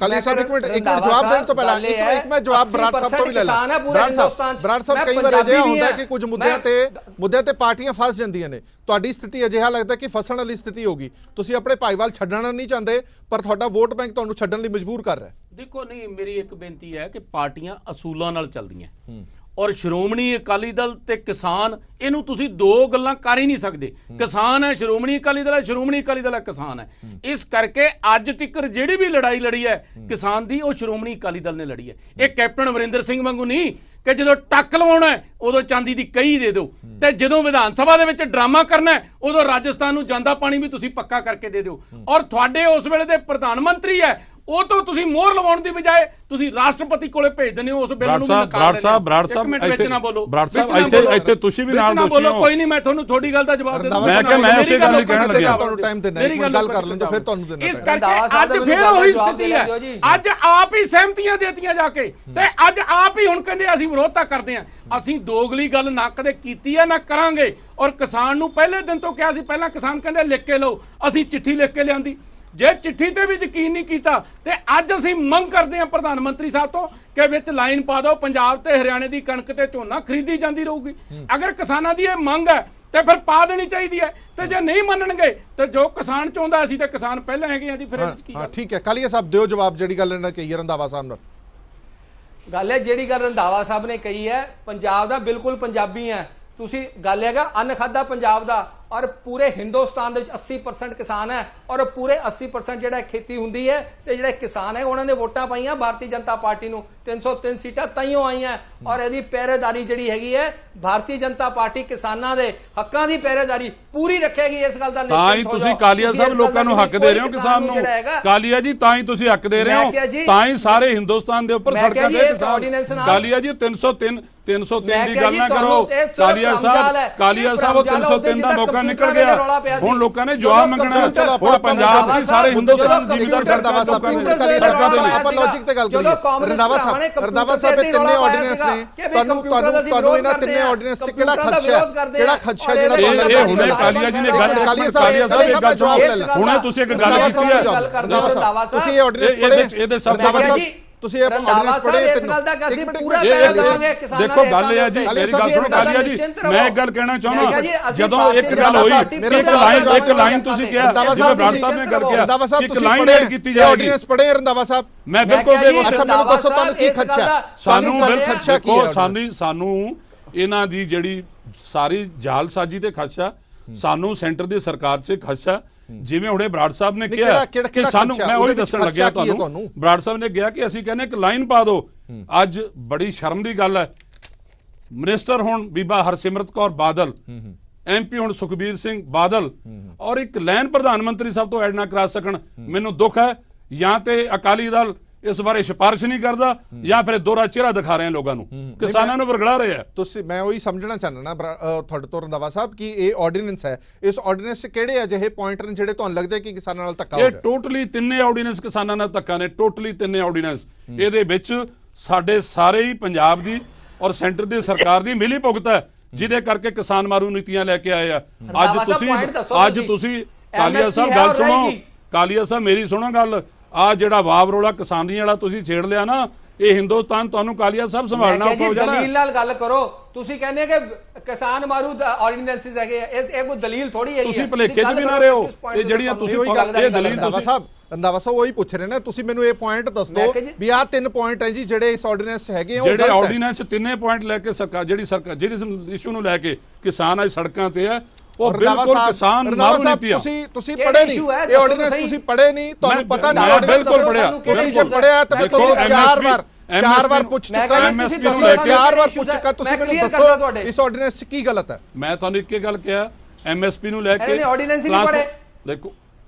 ਕਾਲੀਆ ਸਾਹਿਬ, ਇੱਕ ਮਿੰਟ ਜਵਾਬ ਦੇਣ ਤੋਂ ਪਹਿਲਾਂ ਇੱਕ ਮੈਂ ਜਵਾਬ ਬਰਾੜ ਸਾਹਿਬ ਤੋਂ ਵੀ ਲੈ ਲਾਂ। ਬਰਾੜ ਸਾਹਿਬ, ਕਈ ਵਾਰ ਅਜਿਹਾ ਹੁੰਦਾ ਕਿ ਕੁਝ ਮੁੱਦਿਆਂ ਤੇ ਪਾਰਟੀਆਂ ਫਸ ਜਾਂਦੀਆਂ ਨੇ। ਤੁਹਾਡੀ ਸਥਿਤੀ ਅਜਿਹਾ ਲੱਗਦਾ ਕਿ ਫਸਣ ਵਾਲੀ ਸਥਿਤੀ ਹੋਗੀ, ਤੁਸੀਂ ਆਪਣੇ ਭਾਈਵਾਲ ਛੱਡਣਾ ਨਹੀਂ ਚਾਹੁੰਦੇ ਪਰ ਤੁਹਾਡਾ ਵੋਟ ਬੈਂਕ ਤੁਹਾਨੂੰ ਛੱਡਣ ਲਈ ਮਜਬੂਰ ਕਰ ਰਿਹਾ। ਦੇਖੋ, ਨਹੀਂ, ਮੇਰੀ ਇੱਕ ਬੇਨਤੀ ਹੈ ਕਿ ਪਾਰਟੀਆਂ ਅਸੂਲਾਂ ਨਾਲ ਚੱਲਦੀਆਂ ਔਰ ਸ਼੍ਰੋਮਣੀ ਅਕਾਲੀ ਦਲ ਤੇ ਕਿਸਾਨ, ਇਹਨੂੰ ਤੁਸੀਂ ਦੋ ਗੱਲਾਂ ਕਰ ਹੀ ਨਹੀਂ ਸਕਦੇ। ਕਿਸਾਨ ਹੈ ਸ਼੍ਰੋਮਣੀ ਅਕਾਲੀ ਦਲ ਹੈ, ਸ਼੍ਰੋਮਣੀ ਅਕਾਲੀ ਦਲ ਹੈ ਕਿਸਾਨ ਹੈ। ਇਸ ਕਰਕੇ ਅੱਜ ਤੱਕ ਜਿਹੜੀ ਵੀ ਲੜਾਈ ਲੜੀ ਹੈ ਕਿਸਾਨ ਦੀ, ਉਹ ਸ਼੍ਰੋਮਣੀ ਅਕਾਲੀ ਦਲ ਨੇ ਲੜੀ ਹੈ। ਇਹ ਕੈਪਟਨ ਅਮਰਿੰਦਰ ਸਿੰਘ ਵਾਂਗੂ ਨਹੀਂ ਕਿ ਜਦੋਂ ਟੱਕ ਲਵਾਉਣਾ ਹੈ ਉਦੋਂ ਚਾਂਦੀ ਦੀ ਕਹੀ ਦੇ ਦਿਓ, ਤੇ ਜਦੋਂ ਵਿਧਾਨ ਸਭਾ ਦੇ ਵਿੱਚ ਡਰਾਮਾ ਕਰਨਾ ਹੈ ਉਦੋਂ ਰਾਜਸਥਾਨ ਨੂੰ ਜਾਂਦਾ ਪਾਣੀ ਵੀ ਤੁਸੀਂ ਪੱਕਾ ਕਰਕੇ ਦੇ ਦਿਓ। ਔਰ ਤੁਹਾਡੇ ਉਸ ਵੇਲੇ ਦੇ ਪ੍ਰਧਾਨ ਮੰਤਰੀ ਹੈ, ਉਹ ਤੋਂ ਤੁਸੀਂ ਮੋਹਰ ਲਵਾਉਣ ਦੀ ਬਜਾਏ ਤੁਸੀਂ ਰਾਸ਼ਟਰਪਤੀ ਕੋਲੇ ਭੇਜ ਦਿੰਦੇ ਹੋ ਉਸ ਬਿੱਲ ਨੂੰ ਵੀ ਨਕਾਰ ਦਿੰਦੇ ਹੋ। ਬਰਾੜ ਸਾਹਿਬ ਵਿੱਚ ਨਾ ਬੋਲੋ, ਬਰਾੜ ਸਾਹਿਬ ਇੱਥੇ ਤੁਸੀਂ ਵੀ ਨਾਲ ਦੋਸ਼ੀ ਹੋ। ਕੋਈ ਨਹੀਂ, ਮੈਂ ਤੁਹਾਨੂੰ ਤੁਹਾਡੀ ਗੱਲ ਦਾ ਜਵਾਬ ਦੇ ਦੂੰਗਾ। ਮੈਂ ਕਿਹਾ ਮੈਂ ਉਸੇ ਗੱਲ ਹੀ ਕਹਿਣ ਲੱਗਿਆ। ਤੁਹਾਨੂੰ ਟਾਈਮ ਦੇਣਾ, ਇੱਕ ਮਿੰਟ ਗੱਲ ਕਰ ਲੈਂਦੇ ਫਿਰ ਤੁਹਾਨੂੰ ਦੇਣਾ। ਇਸ ਕਰਕੇ ਅੱਜ ਫਿਰ ਉਹੀ ਸਥਿਤੀ ਹੈ, ਅੱਜ ਆਪ ਹੀ ਸਹਿਮਤੀਆਂ ਦੇਤੀਆਂ ਜਾ ਕੇ, ਤੇ ਅੱਜ ਆਪ ਹੀ ਹੁਣ ਕਹਿੰਦੇ ਅਸੀਂ ਵਿਰੋਧਤਾ ਕਰਦੇ ਹਾਂ। ਅਸੀਂ ਦੋਗਲੀ ਗੱਲ ਨਾ ਕਦੇ ਕੀਤੀ ਹੈ ਨਾ ਕਰਾਂਗੇ। ਔਰ ਕਿਸਾਨ ਨੂੰ ਪਹਿਲੇ ਦਿਨ ਤੋਂ ਕਿਹਾ ਸੀ, ਪਹਿਲਾਂ ਕਿਸਾਨ ਕਹਿੰਦੇ ਲਿਖ ਕੇ ਲਓ, ਅਸੀਂ ਚਿੱਠੀ ਲਿਖ ਕੇ ਲਿਆਂਦੀ। ਜੇ ਚਿੱਠੀ ਤੇ ਵੀ ਯਕੀਨ ਨਹੀਂ ਕੀਤਾ ਤੇ ਅੱਜ ਅਸੀਂ ਮੰਗ ਕਰਦੇ ਹਾਂ ਪ੍ਰਧਾਨ ਮੰਤਰੀ ਸਾਹਿਬ ਤੋਂ ਕਿ ਵਿੱਚ ਲਾਈਨ ਪਾ ਦਿਓ, ਪੰਜਾਬ ਤੇ ਹਰਿਆਣੇ ਦੀ ਕਣਕ ਤੇ ਝੋਨਾ ਖਰੀਦੀ ਜਾਂਦੀ ਰਹੂਗੀ। ਅਗਰ ਕਿਸਾਨਾਂ ਦੀ ਇਹ ਮੰਗ ਹੈ ਤੇ ਫਿਰ ਪਾ ਦੇਣੀ ਚਾਹੀਦੀ ਹੈ, ਤੇ ਜੇ ਨਹੀਂ ਮੰਨਣਗੇ ਤੇ ਜੋ ਕਿਸਾਨ ਚਾਹੁੰਦਾ, ਅਸੀਂ ਤਾਂ ਕਿਸਾਨ ਪਹਿਲਾਂ ਹੈਗੇ ਆ ਜੀ। ਫਿਰ ਕੀ ਹਾਂ ਠੀਕ ਹੈ, ਕਾਲੀਆ ਸਾਹਿਬ ਦਿਓ ਜਵਾਬ ਜਿਹੜੀ ਗੱਲ ਇਹਨਾਂ ਕਹੀ ਰੰਧਾਵਾ ਸਾਹਿਬ ਨਾਲ। ਗੱਲ ਹੈ ਜਿਹੜੀ ਗੱਲ ਰੰਧਾਵਾ ਸਾਹਿਬ ਨੇ ਕਹੀ ਹੈ, ਪੰਜਾਬ ਦਾ ਬਿਲਕੁਲ ਪੰਜਾਬੀ ਹੈ ਤੁਸੀਂ। ਗੱਲ ਹੈਗਾ ਅੰਨ ਖਾਧਾ ਪੰਜਾਬ ਦਾ, ਔਰ ਪੂਰੇ ਹਿੰਦੁਸਤਾਨ ਦੇ ਵਿੱਚ 80% ਕਿਸਾਨ ਹੈ, ਔਰ ਪੂਰੇ 80% ਜਿਹੜਾ ਖੇਤੀ ਹੁੰਦੀ ਹੈ, ਤੇ ਜਿਹੜੇ ਕਿਸਾਨ ਹੈ ਉਹਨਾਂ ਨੇ ਵੋਟਾਂ ਪਾਈਆਂ ਭਾਰਤੀ ਜਨਤਾ ਪਾਰਟੀ ਨੂੰ। 303 ਸੀਟਾਂ ਤਾਈਓ ਆਈਆਂ, ਔਰ ਇਹਦੀ ਪਹਿਰੇਦਾਰੀ ਜਿਹੜੀ ਹੈਗੀ ਹੈ ਭਾਰਤੀ ਜਨਤਾ ਪਾਰਟੀ ਕਿਸਾਨਾਂ ਦੇ ਹੱਕਾਂ ਦੀ ਪਹਿਰੇਦਾਰੀ ਪੂਰੀ ਰੱਖੇਗੀ। ਇਸ ਗੱਲ ਦਾ ਤਾਂ ਹੀ ਤੁਸੀਂ ਕਾਲੀਆ ਸਾਹਿਬ ਲੋਕਾਂ ਨੂੰ ਹੱਕ ਦੇ ਰਹੇ ਹੋ ਕਿਸਾਨ ਨੂੰ। ਕਾਲੀਆ ਜੀ ਤਾਂ ਹੀ ਤੁਸੀਂ ਹੱਕ ਦੇ ਰਹੇ ਹੋ, ਤਾਂ ਹੀ ਸਾਰੇ ਹਿੰਦੁਸਤਾਨ ਦੇ ਉੱਪਰ ਸੜਕਾਂ ਤੇ ਕਿਸਾਨ। ਕਾਲੀਆ ਜੀ 303 ਦੀ ਗੱਲ ਨਾ ਕਰੋ। ਕਾਲੀਆ ਸਾਹਿਬ ਉਹ 303 ਦਾ ਮੌਕਾ ਨਿਕਲ ਗਿਆ, ਹੁਣ ਲੋਕਾਂ ਨੇ ਜਵਾਬ ਮੰਗਣਾ। ਹੁਣ ਪੰਜਾਬ ਦੀ ਸਾਰੇ ਹਿੰਦੁਸਤਾਨ ਜ਼ਿਮੀਂਦਾਰ ਰੰਧਾਵਾ ਸਾਹਿਬ ਆਪਾਂ ਲੌਜੀਕ ਤੇ ਗੱਲ ਕਰੀਏ। ਰੰਧਾਵਾ ਸਾਹਿਬ ਇਹ ਤਿੰਨੇ ਆਰਡੀਨੈਂਸ ਨੇ, ਤੁਹਾਨੂੰ ਇਹਨਾਂ ਤਿੰਨੇ ਆਰਡੀਨੈਂਸ 'ਚ ਕਿਹੜਾ ਖਦਸ਼ਾ ਜਿਹੜਾ ਤੁਹਾਨੂੰ ਇਹ ਹੁਣੇ ਕਾਲੀਆ ਜੀ ਨੇ ਗੱਲ, ਕਾਲੀਆ ਸਾਹਿਬ ਇੱਕ ਗੱਲ ਜਵਾਬ ਲੈ ਲੈ। ਹੁਣੇ ਤੁਸੀਂ ਇੱਕ ਗੱਲ ਕੀਤੀ ਹੈ, ਤੁਸੀਂ ਇਹ ਆਰਡੀਨੈਂਸ ਪੜ੍ਹੇ, ਇਹਦੇ ਸਭ ਤੁਸੀਂ ਇਹ ਆਰਡੀਨੈਂਸ ਪੜ੍ਹੇ। ਦੇਖੋ ਗੱਲ ਇਹ ਹੈ ਜੀ, ਮੇਰੀ ਗੱਲ ਸੁਣੋ ਕਾਲੀਆ ਜੀ, ਮੈਂ ਇੱਕ ਗੱਲ ਕਹਿਣਾ ਚਾਹੁੰਦਾ। ਜਦੋਂ ਇੱਕ ਗੱਲ ਹੋਈ, ਇੱਕ ਲਾਈਨ ਤੁਸੀਂ ਕਿਹਾ, ਜਿਵੇਂ ਬਰਾੜ ਸਾਹਿਬ ਨੇ ਗੱਲ ਕਿਹਾ, ਇੱਕ ਲਾਈਨ ਐਡ ਕੀਤੀ ਜਾਏਗੀ। ਆਰਡੀਨੈਂਸ ਪੜ੍ਹੇ ਰੰਧਾਵਾ ਸਾਹਿਬ? ਮੈਂ ਬਿਲਕੁਲ ਅੱਛਾ ਮੈਨੂੰ ਦੱਸੋ ਤੁਹਾਨੂੰ ਕੀ ਖਦਸ਼ਾ? ਸਾਨੂੰ ਇਹਨਾਂ ਦੀ ਜਿਹੜੀ ਸਾਰੀ ਜਾਲਸਾਜ਼ੀ ਤੇ ਖਦਸ਼ਾ, ਸਾਨੂੰ ਸੈਂਟਰ ਦੀ ਸਰਕਾਰ 'ਚ ਖਦਸ਼ਾ। ਜਿਵੇਂ ਹੁਣੇ ਬਰਾੜ ਸਾਹਿਬ ਨੇ ਕਿਹਾ ਕਿ ਸਾਨੂੰ, ਮੈਂ ਉਹੀ ਦੱਸਣ ਲੱਗਿਆ ਤੁਹਾਨੂੰ, ਬਰਾੜ ਸਾਹਿਬ ਨੇ ਕਿਹਾ ਕਿ ਅਸੀਂ ਕਹਿੰਦੇ ਇੱਕ ਲਾਈਨ ਪਾ ਦਿਓ। ਅੱਜ ਬੜੀ ਸ਼ਰਮ ਦੀ ਗੱਲ ਹੈ, ਮਿਨਿਸਟਰ ਹੁਣ ਬੀਬਾ ਹਰਸਿਮਰਤ ਕੌਰ ਬਾਦਲ, MP ਹੁਣ ਸੁਖਬੀਰ ਸਿੰਘ ਬਾਦਲ, ਔਰ ਇੱਕ ਲਾਈਨ ਪ੍ਰਧਾਨ ਮੰਤਰੀ ਸਾਹਿਬ ਤੋਂ ਐਡ ਨਾ ਕਰਾ ਸਕਣ। ਮੈਨੂੰ ਦੁੱਖ ਹੈ, ਜਾਂ ਤੇ ਅਕਾਲੀ ਦਲ ਇਸ ਬਾਰੇ ਸਿਫਾਰਿਸ਼ ਨਹੀਂ ਕਰਦਾ, ਜਾਂ ਫਿਰ ਦੋਹਰਾ ਚਿਹਰਾ ਦਿਖਾ ਰਹੇ ਲੋਕਾਂ ਨੂੰ, ਕਿਸਾਨਾਂ ਨੂੰ ਵਰਗਲਾ ਰਹੇ ਆ। ਤੁਸੀਂ, ਮੈਂ ਉਹੀ ਸਮਝਣਾ ਚਾਹਨਾ ਤੁਹਾਡੇ ਤੋਂ ਰੰਧਾਵਾ ਸਾਹਿਬ ਕਿ ਇਹ ਆਰਡੀਨੈਂਸ ਹੈ, ਇਸ ਆਰਡੀਨੈਂਸ 'ਚ ਕਿਹੜੇ ਅਜਿਹੇ ਪੁਆਇੰਟ ਨੇ ਜਿਹੜੇ ਤੁਹਾਨੂੰ ਲੱਗਦੇ ਕਿ ਕਿਸਾਨਾਂ ਨਾਲ ਧੱਕਾ ਹੋ ਰਿਹਾ? ਇਹ ਟੋਟਲੀ ਤਿੰਨੇ ਆਰਡੀਨੈਂਸ ਕਿਸਾਨਾਂ ਨਾਲ ਧੱਕਾ ਨੇ, ਟੋਟਲੀ ਤਿੰਨੇ ਆਰਡੀਨੈਂਸ। ਇਹਦੇ ਵਿੱਚ ਸਾਡੇ ਸਾਰੇ ਹੀ ਪੰਜਾਬ ਦੀ ਔਰ ਸੈਂਟਰ ਦੀ ਸਰਕਾਰ ਦੀ ਮਿਲੀ ਭੁਗਤ ਹੈ, ਜਿਹਦੇ ਕਰਕੇ ਕਿਸਾਨ ਮਾਰੂ ਨੀਤੀਆਂ ਲੈ ਕੇ ਆਏ ਆ। ਅੱਜ ਤੁਸੀਂ ਕਾਲੀਆ ਸਾਹਿਬ ਗੱਲ ਸੁਣੋ, ਕਾਲੀਆ ਸਾਹਿਬ ਮੇਰੀ ਸੁਣੋ ਗੱਲ। ਆ ਜਿਹੜਾ ਵਾਵ ਰੋਲਾ ਕਿਸਾਨੀ ਵਾਲਾ ਤੁਸੀਂ ਛੇੜ ਲਿਆ ਨਾ, ਇਹ ਹਿੰਦੁਸਤਾਨ ਤੁਹਾਨੂੰ ਕਾਲੀਆ ਸਾਹਿਬ ਸੰਭਾਲਣਾ ਪਊ ਜਾਣਾ। ਦਲੀਲ ਨਾਲ ਗੱਲ ਕਰੋ। ਤੁਸੀਂ ਕਹਿੰਦੇ ਕਿ ਕਿਸਾਨ ਮਾਰੂ ਆਰਡੀਨੈਂਸਸ ਹੈਗੇ, ਇਹ ਕੋਈ ਦਲੀਲ ਥੋੜੀ ਹੈ। ਤੁਸੀਂ ਭਲੇਖੇ 'ਚ ਵੀ ਨਾ ਰਹੋ। ਇਹ ਜਿਹੜੀਆਂ ਤੁਸੀਂ ਇਹ ਦਲੀਲ ਤੁਸੀਂ ਰੰਧਾਵਾ ਸਾਹਿਬ ਉਹੀ ਪੁੱਛ ਰਹੇ ਨੇ, ਤੁਸੀਂ ਮੈਨੂੰ ਇਹ ਪੁਆਇੰਟ ਦੱਸ ਦਿਓ ਵੀ ਆਹ 3 ਪੁਆਇੰਟ ਹੈ ਜੀ ਜਿਹੜੇ ਇਸ ਆਰਡੀਨੈਂਸ ਹੈਗੇ, ਜਿਹੜੇ ਆਰਡੀਨੈਂਸ ਤਿੰਨੇ ਪੁਆਇੰਟ ਲੈ ਕੇ ਸਰਕਾਰ ਜਿਹੜੀ ਇਸ਼ੂ ਨੂੰ ਲੈ ਕੇ ਕਿਸਾਨ ਅੱਜ ਸੜਕਾਂ ਤੇ ਹੈ, ਉਹ ਬਿਲਕੁਲ ਕਿਸਾਨ ਮਾਰੂ ਨੀਤੀ ਆ। ਤੁਸੀਂ ਪੜ੍ਹੇ ਨਹੀਂ ਇਹ ਆਰਡੀਨੈਂਸ, ਤੁਸੀਂ ਪੜ੍ਹੇ ਨਹੀਂ, ਤੁਹਾਨੂੰ ਪਤਾ ਨਹੀਂ ਆਰਡੀਨੈਂਸ। ਬਿਲਕੁਲ ਪੜ੍ਹਿਆ। ਤੁਸੀਂ ਜੇ ਪੜ੍ਹਿਆ ਤਾਂ ਮੈਂ ਤੁਹਾਨੂੰ 4 ਵਾਰ ਪੁੱਛ ਚੁੱਕਾ, 4 ਵਾਰ ਪੁੱਛ ਚੁੱਕਾ। ਤੁਸੀਂ ਮੈਨੂੰ ਦੱਸੋ ਇਸ ਆਰਡੀਨੈਂਸ 'ਚ ਕੀ ਗਲਤ ਹੈ? ਮੈਂ ਤੁਹਾਨੂੰ ਇੱਕ ਗੱਲ ਕਿਹਾ, MSP ਨੂੰ ਲੈ ਕੇ ਆਰਡੀਨੈਂਸ ਹੀ ਨਹੀਂ ਪੜ੍ਹੇ। ਦੇਖੋ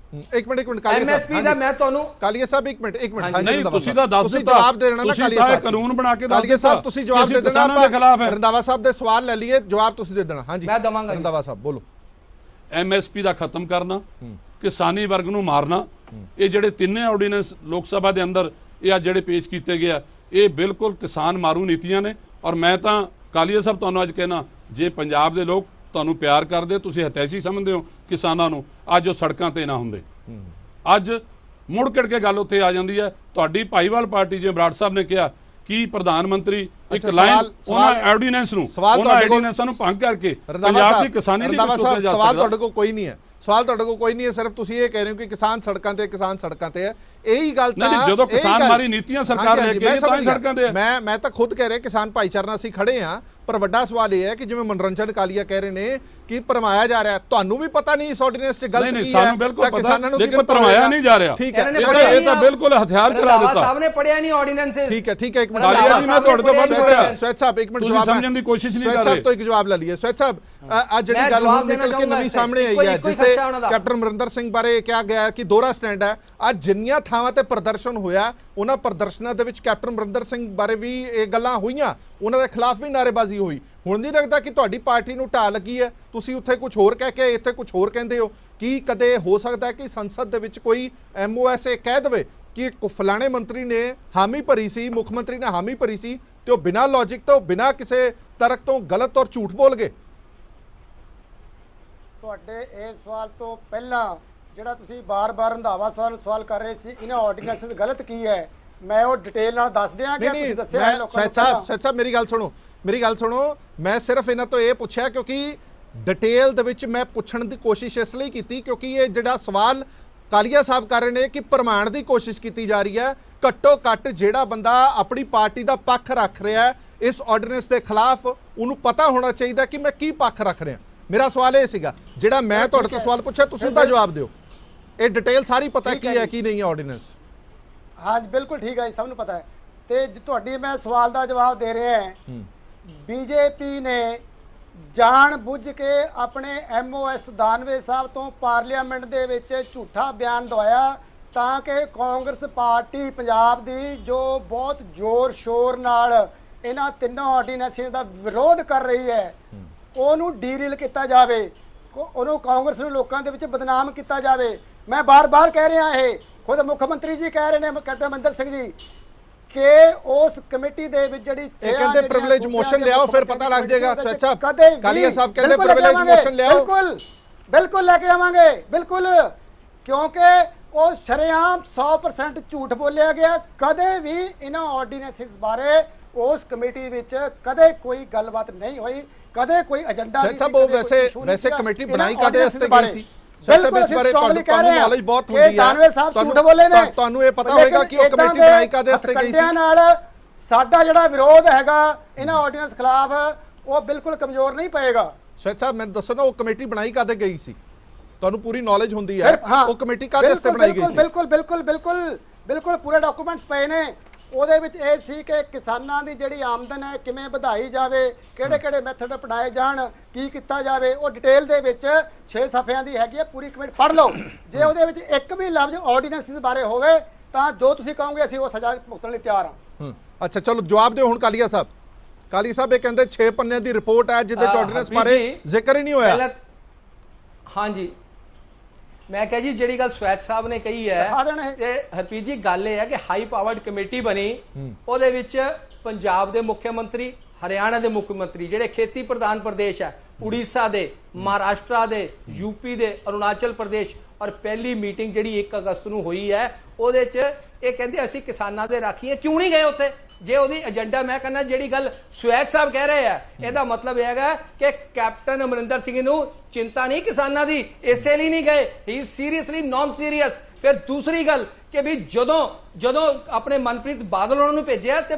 ਇੱਕ ਮਿੰਟ ਕਾਲੀਆ ਸਾਹਿਬ, MSP ਦਾ ਮੈਂ ਤੁਹਾਨੂੰ ਕਾਲੀਆ ਸਾਹਿਬ ਇੱਕ ਮਿੰਟ ਨਹੀਂ, ਤੁਸੀਂ ਤਾਂ ਦੱਸ ਦਿੱਤਾ, ਜਵਾਬ ਦੇ ਦੇਣਾ ਨਾ ਕਾਲੀਆ ਸਾਹਿਬ, ਕਾਨੂੰਨ ਬਣਾ ਕੇ ਕਾਲੀਆ ਸਾਹਿਬ ਤੁਸੀਂ ਜਵਾਬ ਦੇ ਦੇਣਾ। ਆਪਾਂ ਰੰਧਾਵਾ ਸਾਹਿਬ ਦੇ ਸਵਾਲ ਲੈ ਲਈਏ, ਜਵਾਬ ਤੁਸੀਂ ਦੇ ਦੇਣਾ। ਹਾਂਜੀ ਮੈਂ ਦਵਾਂਗਾ। ਰੰਧਾਵਾ ਸਾਹਿਬ ਬੋਲੋ। MSP ਦਾ ਖਤਮ ਕਰਨਾ, ਕਿਸਾਨੀ ਵਰਗ ਨੂੰ ਮਾਰਨਾ, ਇਹ ਜਿਹੜੇ ਤਿੰਨੇ ਆਰਡੀਨੈਂਸ ਲੋਕ ਸਭਾ ਦੇ ਅੰਦਰ ਇਹ ਅੱਜ ਜਿਹੜੇ ਪੇਸ਼ ਕੀਤੇ ਗਏ ਆ, ਇਹ ਬਿਲਕੁਲ ਕਿਸਾਨ ਮਾਰੂ ਨੀਤੀਆਂ ਨੇ। ਔਰ ਮੈਂ ਤਾਂ ਕਾਲੀਆ ਸਾਹਿਬ ਤੁਹਾਨੂੰ ਅੱਜ ਕਹਿਣਾ, ਜੇ ਪੰਜਾਬ ਦੇ ਲੋਕ ਤੁਹਾਨੂੰ ਪਿਆਰ ਕਰਦੇ, ਤੁਸੀਂ ਹਤੈਸ਼ੀ ਸਮਝਦੇ ਹੋ ਕਿਸਾਨਾਂ ਨੂੰ, ਅੱਜ ਉਹ ਸੜਕਾਂ ਤੇ ਨਾ ਹੁੰਦੇ। ਅੱਜ ਮੁੜ ਕਿੜ ਕੇ ਗੱਲ ਉੱਥੇ ਆ ਜਾਂਦੀ ਹੈ। ਤੁਹਾਡੀ ਭਾਈਵਾਲ ਪਾਰਟੀ, ਜਿਵੇਂ ਬਰਾੜ ਸਾਹਿਬ ਨੇ ਕਿਹਾ ਕੀ ਪ੍ਰਧਾਨ ਮੰਤਰੀ ਇੱਕ ਅੱਛਾ, ਲਾਈਨ ਸਵਾਲ- ਉਹਨਾਂ ਆਰਡੀਨੈਂਸ ਨੂੰ ਸਵਾਲ ਉਹਨਾਂ ਤੁਹਾਡੇ ਕੋਲ- ਆਰਡੀਨੈਂਸਾਂ ਨੂੰ ਭੰਗ ਕਰਕੇ ਰੰਧਾਵਾ ਪੰਜਾਬ ਸਾਹਿਬ, ਦੀ ਕਿਸਾਨੀ ਲਈ ਰੰਧਾਵਾ ਕੁਝ ਸੋਚਿਆ ਸਾਹਿਬ, ਜਾ ਸਵਾਲ ਸਕਦਾ। ਤੁਹਾਡੇ ਕੋਲ ਕੋਈ ਨਹੀਂ ਹੈ, ਸਵਾਲ ਤੁਹਾਡੇ ਕੋਲ ਕੋਈ ਨਹੀਂ ਹੈ, ਸਿਰਫ ਤੁਸੀਂ ਇਹ ਕਹਿ ਰਹੇ ਹੋ ਕਿ ਕਿਸਾਨ ਸੜਕਾਂ ਤੇ ਹੈ। ਇਹੀ ਗੱਲ ਤਾਂ ਨਹੀਂ, ਜਦੋਂ ਇਹੀ ਕਿਸਾਨ ਗੱਲ- ਮਾਰੀ ਨੀਤੀਆਂ ਸਰਕਾਰ ਹਾਂਜੀ, ਲੈ ਹਾਂਜੀ, ਕੇ ਆਈ ਮੈਂ ਤਾਂ ਹੀ ਸਮਝ ਗਿਆ। ਸੜਕਾਂ ਤੇ ਹੈ। ਮੈਂ ਤਾਂ ਖੁਦ ਕਹਿ ਰਿਹਾ ਕਿਸਾਨ ਭਾਈਚਾਰਾ ਅਸੀਂ ਖੜੇ ਆ, ਪਰ ਵੱਡਾ ਸਵਾਲ ਇਹ ਹੈ ਕਿ ਜਿਵੇਂ ਮਨੋਰੰਜਨ ਕਾਲੀਆ ਕਹਿ ਰਹੇ ਨੇ ਕਿ ਭਰਮਾਇਆ ਜਾ ਰਿਹਾ, ਤੁਹਾਨੂੰ ਵੀ ਪਤਾ ਨਹੀਂ ਇਸ ਆਰਡੀਨੈਂਸ 'ਚ ਗਲਤ ਨਹੀਂ, ਕੀ ਹੈ, ਸਾਨੂੰ ਬਿਲਕੁਲ ਤਾਂ ਪਤਾ, ਕਿਸਾਨਾਂ ਨੂੰ ਕੀ ਲੇਕਿਨ ਪਤਾ ਭਰਮਾਇਆ ਹੋਏਗਾ। ਨਹੀਂ ਜਾ ਰਿਹਾ। ਠੀਕ ਹੈ, ਇਹਨਾਂ ਨੇ ਇਹ ਤਾਂ ਬਿਲਕੁਲ ਹਥਿਆਰ ਚਲਾ ਰੰਧਾਵਾ ਦਿੱਤਾ। ਸਾਹਿਬ ਨੇ ਪੜਿਆ ਨਹੀਂ ਆਰਡੀਨੈਂਸਸ। ਠੀਕ ਹੈ, ਇੱਕ ਮਿੰਟ ਕਾਲੀਆ ਜੀ, ਮੈਂ ਤੁਹਾਡੇ ਤੋਂ ਵੱਧ ਪੁੱਛਿਆ। ਸਵੈਤ ਸਾਹਿਬ ਇੱਕ ਮਿੰਟ ਤੁਸੀਂ ਜਵਾਬ ਸਮਝਣ ਦੀ ਕੋਸ਼ਿਸ਼ ਨਹੀਂ ਕਰ ਸਵੈਤ ਰਹੇ। ਸਾਹਿਬ ਤੋਂ ਇੱਕ ਜਵਾਬ ਲੈ ਲਈਏ। ਸਵੈਤ ਸਾਹਿਬ ਅੱਜ ਜਿਹੜੀ ਮੈਂ ਗੱਲ ਜਵਾਬ ਹੁਣ ਦੇਣਾ ਨਿਕਲ ਕੇ ਚਾਹੁੰਦਾ ਨਵੀਂ ਸਾਹਮਣੇ ਆਈ ਹੈ, ਇੱਕੋ ਹੀ ਜਿਸ ਤੇ ਖਰਚਾ ਉਹਨਾਂ ਦਾ। ਕੈਪਟਨ ਅਮਰਿੰਦਰ ਸਿੰਘ ਬਾਰੇ ਕਿਹਾ ਗਿਆ ਕਿ ਦੋਹਰਾ ਸਟੈਂਡ ਹੈ। ਅੱਜ ਜਿੰਨੀਆਂ ਥਾਵਾਂ ਤੇ ਪ੍ਰਦਰਸ਼ਨ ਹੋਇਆ, ਉਹਨਾਂ ਪ੍ਰਦਰਸ਼ਨਾਂ ਦੇ ਵਿੱਚ ਕੈਪਟਨ ਅਮਰਿੰਦਰ ਸਿੰਘ ਬਾਰੇ ਵੀ ਇਹ ਗੱਲਾਂ ਹੋਈਆਂ, ਉਹਨਾਂ ਦੇ ਖਿਲਾਫ ਵੀ ਨਾਅਰੇਬਾਜ਼ੀ ਹੋਈ। ਹੁਣ ਨਹੀਂ ਲੱਗਦਾ ਕਿ ਤੁਹਾਡੀ ਪਾਰਟੀ ਨੂੰ ਢਾਹ ਲੱਗੀ ਹੈ, ਤੁਸੀਂ ਉੱਥੇ ਕੁਝ ਹੋਰ ਕਹਿ ਕੇ ਇੱਥੇ ਕੁਝ ਹੋਰ ਕਹਿੰਦੇ ਹੋ? ਕੀ ਕਦੇ ਹੋ ਸਕਦਾ ਹੈ ਕਿ ਸੰਸਦ ਦੇ ਵਿੱਚ ਕੋਈ MOS ਇਹ ਕਹਿ ਦੇਵੇ ਕਿ ਫਲਾਣੇ ਮੰਤਰੀ ਨੇ ਹਾਮੀ ਭਰੀ ਸੀ, ਮੁੱਖ ਮੰਤਰੀ ਨੇ ਹਾਮੀ ਭਰੀ ਸੀ, ਤੇ ਉਹ ਬਿਨਾਂ ਲੌਜਿਕ ਤੋਂ, ਬਿਨਾਂ ਕਿਸੇ ਤਰਕ ਤੋਂ ਗਲਤ ਔਰ ਝੂਠ ਬੋਲ ਗਏ? ਤੁਹਾਡੇ ਇਸ ਸਵਾਲ ਤੋਂ ਪਹਿਲਾਂ ਜਿਹੜਾ ਤੁਸੀਂ ਬਾਰ-ਬਾਰ ਰੰਧਾਵਾ ਸਵਾਲ ਕਰ ਰਹੇ ਸੀ, ਇਹਨਾਂ ਆਰਡੀਨੈਂਸਸ ਗਲਤ ਕੀ ਹੈ, ਮੈਂ ਉਹ ਡਿਟੇਲ ਨਾਲ ਦੱਸ ਦਿਆਂ ਕਿ ਤੁਸੀਂ ਦੱਸਿਆ ਹੈ ਲੋਕਾਂ ਨੂੰ। ਸਹਿਤ ਸਾਹਿਬ ਮੇਰੀ ਗੱਲ ਸੁਣੋ, ਮੈਂ ਸਿਰਫ ਇਹਨਾਂ ਤੋਂ ਇਹ ਪੁੱਛਿਆ ਕਿਉਂਕਿ ਡਿਟੇਲ ਦੇ ਵਿੱਚ ਮੈਂ ਪੁੱਛਣ ਦੀ ਕੋਸ਼ਿਸ਼ ਇਸ ਲਈ ਕੀਤੀ ਕਿਉਂਕਿ ਇਹ ਜਿਹੜਾ ਸਵਾਲ ਕਾਲੀਆ ਸਾਹਿਬ ਕਰ ਰਹੇ ਨੇ ਕਿ ਪ੍ਰਮਾਣ ਦੀ ਕੋਸ਼ਿਸ਼ ਕੀਤੀ ਜਾ ਰਹੀ ਹੈ। ਘੱਟੋ ਘੱਟ ਜਿਹੜਾ ਬੰਦਾ ਆਪਣੀ ਪਾਰਟੀ ਦਾ ਪੱਖ ਰੱਖ ਰਿਹਾ ਹੈ ਇਸ ਆਰਡੀਨੈਂਸ ਦੇ ਖਿਲਾਫ, ਉਹਨੂੰ ਪਤਾ ਹੋਣਾ ਚਾਹੀਦਾ ਕਿ ਮੈਂ ਕੀ ਪੱਖ ਰੱਖ ਰਿਹਾ। ਮੇਰਾ ਸਵਾਲ ਇਹ ਸੀਗਾ, ਜਿਹੜਾ ਮੈਂ ਤੁਹਾਡੇ ਤੋਂ ਸਵਾਲ ਪੁੱਛਿਆ ਤੁਸੀਂ ਉਹਦਾ ਜਵਾਬ ਦਿਓ। ਇਹ ਡਿਟੇਲ ਸਾਰੀ ਪਤਾ ਕੀ ਹੈ ਕੀ ਨਹੀਂ ਹੈ ਆਰਡੀਨੈਂਸ। ਹਾਂਜੀ ਬਿਲਕੁਲ ਠੀਕ ਹੈ ਜੀ, ਸਭ ਨੂੰ ਪਤਾ ਹੈ। ਤੇ ਤੁਹਾਡੀ ਮੈਂ ਸਵਾਲ ਦਾ ਜਵਾਬ ਦੇ ਰਿਹਾ ਹਾਂ। ਬੀਜੇਪੀ ਨੇ ਜਾਣ ਬੁੱਝ ਕੇ ਆਪਣੇ MOS ਦਾਨਵੇ ਸਾਹਿਬ ਤੋਂ ਪਾਰਲੀਮੈਂਟ ਦੇ ਵਿੱਚ ਝੂਠਾ ਬਿਆਨ ਦਵਾਇਆ ਤਾਂ ਕਿ ਕਾਂਗਰਸ ਪਾਰਟੀ ਪੰਜਾਬ ਦੀ ਜੋ ਬਹੁਤ ਜ਼ੋਰ ਸ਼ੋਰ ਨਾਲ ਇਹਨਾਂ ਤਿੰਨੋਂ ਆਰਡੀਨੈਂਸਾਂ ਦਾ ਵਿਰੋਧ ਕਰ ਰਹੀ ਹੈ, ਉਹਨੂੰ ਡੀਰਿਲ ਕੀਤਾ ਜਾਵੇ, ਉਹਨੂੰ ਕਾਂਗਰਸ ਨੂੰ ਲੋਕਾਂ ਦੇ ਵਿੱਚ ਬਦਨਾਮ ਕੀਤਾ ਜਾਵੇ। ਮੈਂ ਬਾਰ-ਬਾਰ ਕਹਿ ਰਿਹਾ, ਇਹ ਖੁਦ ਮੁੱਖ ਮੰਤਰੀ ਜੀ ਕਹਿ ਰਹੇ ਨੇ, ਕੈਪਟਨ ਅਮਰਿੰਦਰ ਸਿੰਘ ਜੀ, ਕਿ ਉਸ ਕਮੇਟੀ ਦੇ ਵਿੱਚ ਜਿਹੜੀ ਇਹ ਕਹਿੰਦੇ ਪ੍ਰਿਵਿਲੇਜ ਮੋਸ਼ਨ ਲਿਆਓ, ਫਿਰ ਪਤਾ ਲੱਗ ਜਾਏਗਾ। ਸਵੈਤ ਸਾਹਿਬ, ਕਾਲੀਆ ਸਾਹਿਬ ਕਹਿੰਦੇ ਪ੍ਰਿਵਿਲੇਜ ਮੋਸ਼ਨ ਲਿਆਓ। ਬਿਲਕੁਲ ਲੈ ਕੇ ਆਵਾਂਗੇ, ਬਿਲਕੁਲ, ਕਿਉਂਕਿ ਉਹ ਸ਼ਰੇਆਮ 100% ਝੂਠ ਬੋਲਿਆ ਗਿਆ। ਕਦੇ ਵੀ ਇਹਨਾਂ ਆਰਡੀਨੈਂਸਸ ਬਾਰੇ ਉਸ ਕਮੇਟੀ ਵਿੱਚ ਕਦੇ ਕੋਈ ਗੱਲਬਾਤ ਨਹੀਂ ਹੋਈ, ਕਦੇ ਕੋਈ ਏਜੰਡਾ ਨਹੀਂ। ਸਾਹਿਬ, ਉਹ ਵੈਸੇ ਕਮੇਟੀ ਬਣਾਈ ਕਾਦੇ ਵਾਸਤੇ ਗਈ ਸੀ? ਬਿਲਕੁਲ ਇਸ ਬਾਰੇ ਤੁਹਾਨੂੰ ਨੌਲੇਜ ਬਹੁਤ ਹੁੰਦੀ ਹੈ। ਦਾਨਵੇ ਸਾਹਿਬ ਝੂਠ ਬੋਲੇ ਨੇ, ਤੁਹਾਨੂੰ ਇਹ ਪਤਾ ਹੋਏਗਾ ਕਿ ਉਹ ਕਮੇਟੀ ਬਣਾਈ ਕਾਦੇ ਵਾਸਤੇ ਗਈ ਸੀ? ਨਾਲ ਸਾਡਾ ਜਿਹੜਾ ਵਿਰੋਧ ਹੈਗਾ ਇਹਨਾਂ ਆਰਡੀਨੈਂਸ ਖਿਲਾਫ, ਉਹ ਬਿਲਕੁਲ ਕਮਜ਼ੋਰ ਨਹੀਂ ਪਏਗਾ। ਸਵੈਤ ਸਾਹਿਬ, ਮੈਨੂੰ ਦੱਸੋ ਨਾ, ਉਹ ਕਮੇਟੀ ਬਣਾਈ ਕਾਦੇ ਗਈ ਸੀ? ਤੁਹਾਨੂੰ ਪੂਰੀ ਨੌਲੇਜ ਹੁੰਦੀ ਹੈ, ਉਹ ਕਮੇਟੀ ਕਾਦੇ ਵਾਸਤੇ ਬਣਾਈ ਗਈ ਸੀ? ਬਿਲਕੁਲ ਪੂਰੇ ਡਾਕੂਮੈਂਟਸ ਪਏ ਨੇ। ਉਹਦੇ ਵਿੱਚ ਇਹ ਸੀ ਕਿ ਕਿਸਾਨਾਂ ਦੀ ਜਿਹੜੀ ਆਮਦਨ ਹੈ ਕਿਵੇਂ ਵਧਾਈ ਜਾਵੇ, ਕਿਹੜੇ ਮੈਥਡ ਅਪਣਾਏ ਜਾਣ, ਕੀ ਕੀਤਾ ਜਾਵੇ, ਉਹ ਡਿਟੇਲ ਦੇ ਵਿੱਚ 6 ਸਫ਼ਿਆਂ ਦੀ ਹੈਗੀ ਹੈ। ਪੂਰੀ ਕਮੇਟੀ ਪੜ੍ਹ ਲਓ। ਜੇ ਉਹਦੇ ਵਿੱਚ ਇੱਕ ਵੀ ਲਫ਼ਜ਼ ਆਰਡੀਨੈਂਸਸ ਬਾਰੇ ਹੋਵੇ ਤਾਂ ਜੋ ਤੁਸੀਂ ਕਹੋਗੇ ਅਸੀਂ ਉਹ ਸਜ਼ਾ ਭੁਗਤਣ ਲਈ ਤਿਆਰ ਹਾਂ। ਅੱਛਾ, ਚਲੋ ਜਵਾਬ ਦਿਓ ਹੁਣ ਕਾਲੀਆ ਸਾਹਿਬ। ਕਾਲੀਆ ਸਾਹਿਬ, ਇਹ ਕਹਿੰਦੇ 6 ਪੰਨਿਆਂ ਦੀ ਰਿਪੋਰਟ ਹੈ ਜਿਹਦੇ ਆਰਡੀਨੈਂਸ ਬਾਰੇ ਜ਼ਿਕਰ ਹੀ ਨਹੀਂ ਹੋਇਆ। ਹਾਂਜੀ, ਮੈਂ ਕਿਹਾ ਜੀ ਜਿਹੜੀ ਗੱਲ ਸਵੈਤ ਸਾਹਿਬ ਨੇ ਕਹੀ ਹੈ, ਤੇ ਹਰਪ੍ਰੀਤ ਜੀ ਗੱਲ ਇਹ ਹੈ ਕਿ ਹਾਈ ਪਾਵਰਡ ਕਮੇਟੀ ਬਣੀ, ਉਹਦੇ ਵਿੱਚ ਪੰਜਾਬ ਦੇ ਮੁੱਖ ਮੰਤਰੀ, ਹਰਿਆਣਾ ਦੇ ਮੁੱਖ ਮੰਤਰੀ, ਜਿਹੜੇ ਖੇਤੀ ਪ੍ਰਧਾਨ ਪ੍ਰਦੇਸ਼ ਹੈ, ਉੜੀਸਾ ਦੇ, ਮਹਾਰਾਸ਼ਟਰ ਦੇ, ਯੂਪੀ ਦੇ, ਅਰੁਣਾਚਲ ਪ੍ਰਦੇਸ਼, ਔਰ ਪਹਿਲੀ ਮੀਟਿੰਗ ਜਿਹੜੀ 1 ਅਗਸਤ ਨੂੰ ਹੋਈ ਹੈ, ਉਹਦੇ 'ਚ ਇਹ ਕਹਿੰਦੇ ਅਸੀਂ ਕਿਸਾਨਾਂ ਦੇ ਰਾਖੀਏ। ਕਿਉਂ ਨਹੀਂ ਗਏ ਉੱਥੇ? ਜੇ ਉਹਦੀ ਏਜੰਡਾ, ਮੈਂ ਕਹਿੰਦਾ ਜਿਹੜੀ ਗੱਲ ਸਵੈਤ ਸਾਹਿਬ ਕਹਿ ਰਹੇ ਆ, ਇਹਦਾ ਮਤਲਬ ਇਹ ਹੈਗਾ ਕਿ ਕੈਪਟਨ ਅਮਰਿੰਦਰ ਸਿੰਘ ਨੂੰ ਚਿੰਤਾ ਨਹੀਂ ਕਿਸਾਨਾਂ ਦੀ, ਇਸੇ ਲਈ ਨਹੀਂ ਗਏ। ਹੀ ਸੀਰੀਅਸਲੀ ਨਾਨ ਸੀਰੀਅਸ। ਫਿਰ ਦੂਸਰੀ ਗੱਲ ਕਿ ਵੀ ਜਦੋਂ ਆਪਣੇ ਮਨਪ੍ਰੀਤ ਬਾਦਲ ਉਹਨਾਂ ਨੂੰ ਭੇਜਿਆ ਤੇ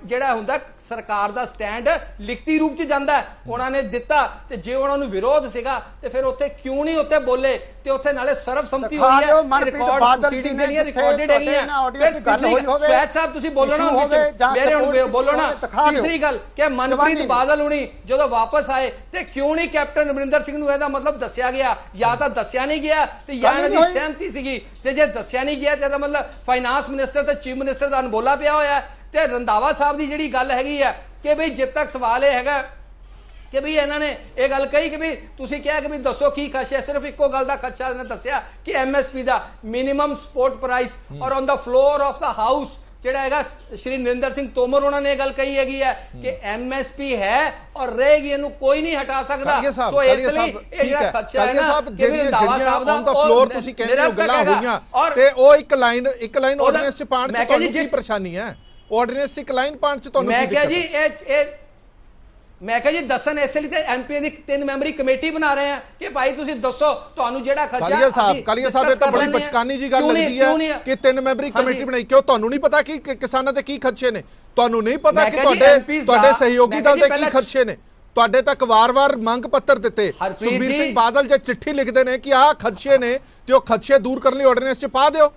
ਜਿਹੜਾ ਹੁੰਦਾ ਸਰਕਾਰ ਦਾ ਸਟੈਂਡ ਲਿਖਤੀ ਰੂਪ 'ਚ ਜਾਂਦਾ, ਉਹਨਾਂ ਨੇ ਦਿੱਤਾ। ਤੇ ਜੇ ਉਹਨਾਂ ਨੂੰ ਵਿਰੋਧ ਸੀਗਾ ਤੇ ਫਿਰ ਉੱਥੇ ਕਿਉਂ ਨਹੀਂ ਉੱਥੇ ਬੋਲੇ? ਤੇ ਉੱਥੇ ਨਾਲੇ ਸਰਵਸੰਮਤੀ ਹੋਈ ਹੈ, ਰਿਕਾਰਡ ਪ੍ਰੋਸੀਡਿੰਗਸ ਜਿਹੜੀਆਂ ਰਿਕਾਰਡਡ ਹੈਗੀਆਂ। ਫਿਰ ਸਵੈਤ ਸਾਹਿਬ ਤੁਸੀਂ ਬੋਲੋ ਨਾ, ਮੇਰੇ ਹੁਣ ਬੋਲੋ ਨਾ। ਤੀਸਰੀ ਗੱਲ ਕਿ ਮਨਪ੍ਰੀਤ ਬਾਦਲ ਹੁਣੀ ਜਦੋਂ ਵਾਪਸ ਆਏ ਤੇ ਕਿਉਂ ਨਹੀਂ ਕੈਪਟਨ ਅਮਰਿੰਦਰ ਸਿੰਘ ਨੂੰ ਇਹਦਾ ਮਤਲਬ ਦੱਸਿਆ ਗਿਆ? ਜਾਂ ਤਾਂ ਦੱਸਿਆ ਨਹੀਂ ਗਿਆ ਤੇ ਜਾਂ ਇਹਨਾਂ ਦੀ ਸਹਿਮਤੀ ਸੀਗੀ, ਤੇ ਜੇ ਦੱਸਿਆ ਨਹੀਂ ਗਿਆ ਤੇ ਇਹਦਾ ਮਤਲਬ ਫਾਈਨਾਂਸ ਮਿਨਿਸਟਰ ਤੇ ਚੀਫ ਮਿਨਿਸਟਰ ਦਾ ਅਨਬੋਲਾ ਪਿਆ ਹੋਇਆ। ਤੇ ਰੰਧਾਵਾ ਸਾਹਿਬ ਦੀ ਜਿਹੜੀ ਗੱਲ ਹੈਗੀ ਹੈ ਕਿ ਬਈ ਜਿੱਦ ਤੱਕ ਸਵਾਲ ਇਹ ਹੈਗਾ ਕਿ ਵੀ ਇਹਨਾਂ ਨੇ ਇਹ ਗੱਲ ਕਹੀ ਕਿ ਵੀ ਤੁਸੀਂ ਕਿਹਾ ਕਿ ਵੀ ਦੱਸੋ ਕੀ ਖਰਚਾ, ਸਿਰਫ ਇੱਕੋ ਗੱਲ ਦਾ ਖਰਚਾ ਇਹਨੇ ਦੱਸਿਆ ਕਿ MSP ਦਾ ਮਿਨੀਮਮ ਸਪੋਰਟ ਪ੍ਰਾਈਸ, ਔਰ on the floor of the house ਜਿਹੜਾ ਹੈਗਾ ਸ਼੍ਰੀ ਨਰਿੰਦਰ ਸਿੰਘ ਤੋਮਰ ਉਹਨਾਂ ਨੇ ਇਹ ਗੱਲ ਕਹੀ ਹੈਗੀ ਹੈ ਕਿ MSP ਹੈ ਔਰ ਰਹੇਗੀ, ਇਹਨੂੰ ਕੋਈ ਨਹੀਂ ਹਟਾ ਸਕਦਾ। ਸੋ ਇਸ ਲਈ ਇਹ ਜਿਹੜਾ ਖਰਚਾ ਹੈ ਨਾ, ਜਿਹੜੀਆਂ ਔਨ ਦਾ ਫਲੋਰ ਤੁਸੀਂ ਕਹਿੰਦੇ ਹੋ ਗੱਲਾਂ ਹੋਈਆਂ, ਤੇ ਉਹ ਇੱਕ ਲਾਈਨ ਆਰਡੀਨੈਂਸ 'ਚ ਪਾਉਣ 'ਚ ਤੁਹਾਨੂੰ ਕੀ ਪਰੇਸ਼ਾਨੀ ਹੈ? ਆਰਡੀਨੈਂਸ ਇੱਕ ਲਾਈਨ ਪਾਉਣ ਚ ਤੁਹਾਨੂੰ ਮੈਂ ਕੀ ਕਿਹਾ ਦਿੱਕਤ ਜੀ ਹੈ? ਮੈਂ ਕਿਹਾ ਜੀ ਦੱਸਣ ਇਸ ਲਈ ਤੇ ਐਮਪੀ ਦੀ 3 ਮੈਂਬਰੀ ਕਮੇਟੀ ਬਣਾ ਰਹੇ ਆ ਕਿ ਭਾਈ ਤੁਸੀਂ ਦੱਸੋ ਤੁਹਾਨੂੰ ਜਿਹੜਾ ਖਰਚਾ ਕਾਲੀਆ ਸਾਹਿਬ ਇਹ ਤਾਂ ਬੜੀ ਬਚਕਾਨੀ ਜੀ ਗੱਲ ਲੱਗਦੀ ਹੈ ਕਿ 3 ਮੈਂਬਰੀ ਕਮੇਟੀ ਬਣਾਈ। ਕਿਉਂ ਤੁਹਾਨੂੰ ਨਹੀਂ ਪਤਾ ਕਿ ਕਿਸਾਨਾਂ ਦੇ ਕੀ ਖਰਚੇ ਨੇ? ਤੁਹਾਨੂੰ ਨਹੀਂ ਪਤਾ ਕਿ ਤੁਹਾਡੇ ਸਹਿਯੋਗੀ ਦਲ ਦੇ ਕੀ ਖਰਚੇ ਨੇ? ਤੁਹਾਡੇ ਤੱਕ ਵਾਰ-ਵਾਰ ਮੰਗ ਪੱਤਰ ਦਿੱਤੇ, ਸੁਖਬੀਰ ਸਿੰਘ ਬਾਦਲ ਜੇ ਚਿੱਠੀ ਲਿਖਦੇ ਨੇ ਕਿ ਆਹ ਖਰਚੇ ਨੇ ਤੇ ਉਹ ਖਰਚੇ ਦੂਰ ਕਰਨ ਲਈ ਆਰਡੀਨੈਂਸ 'ਚ ਪਾ ਦਿਓ।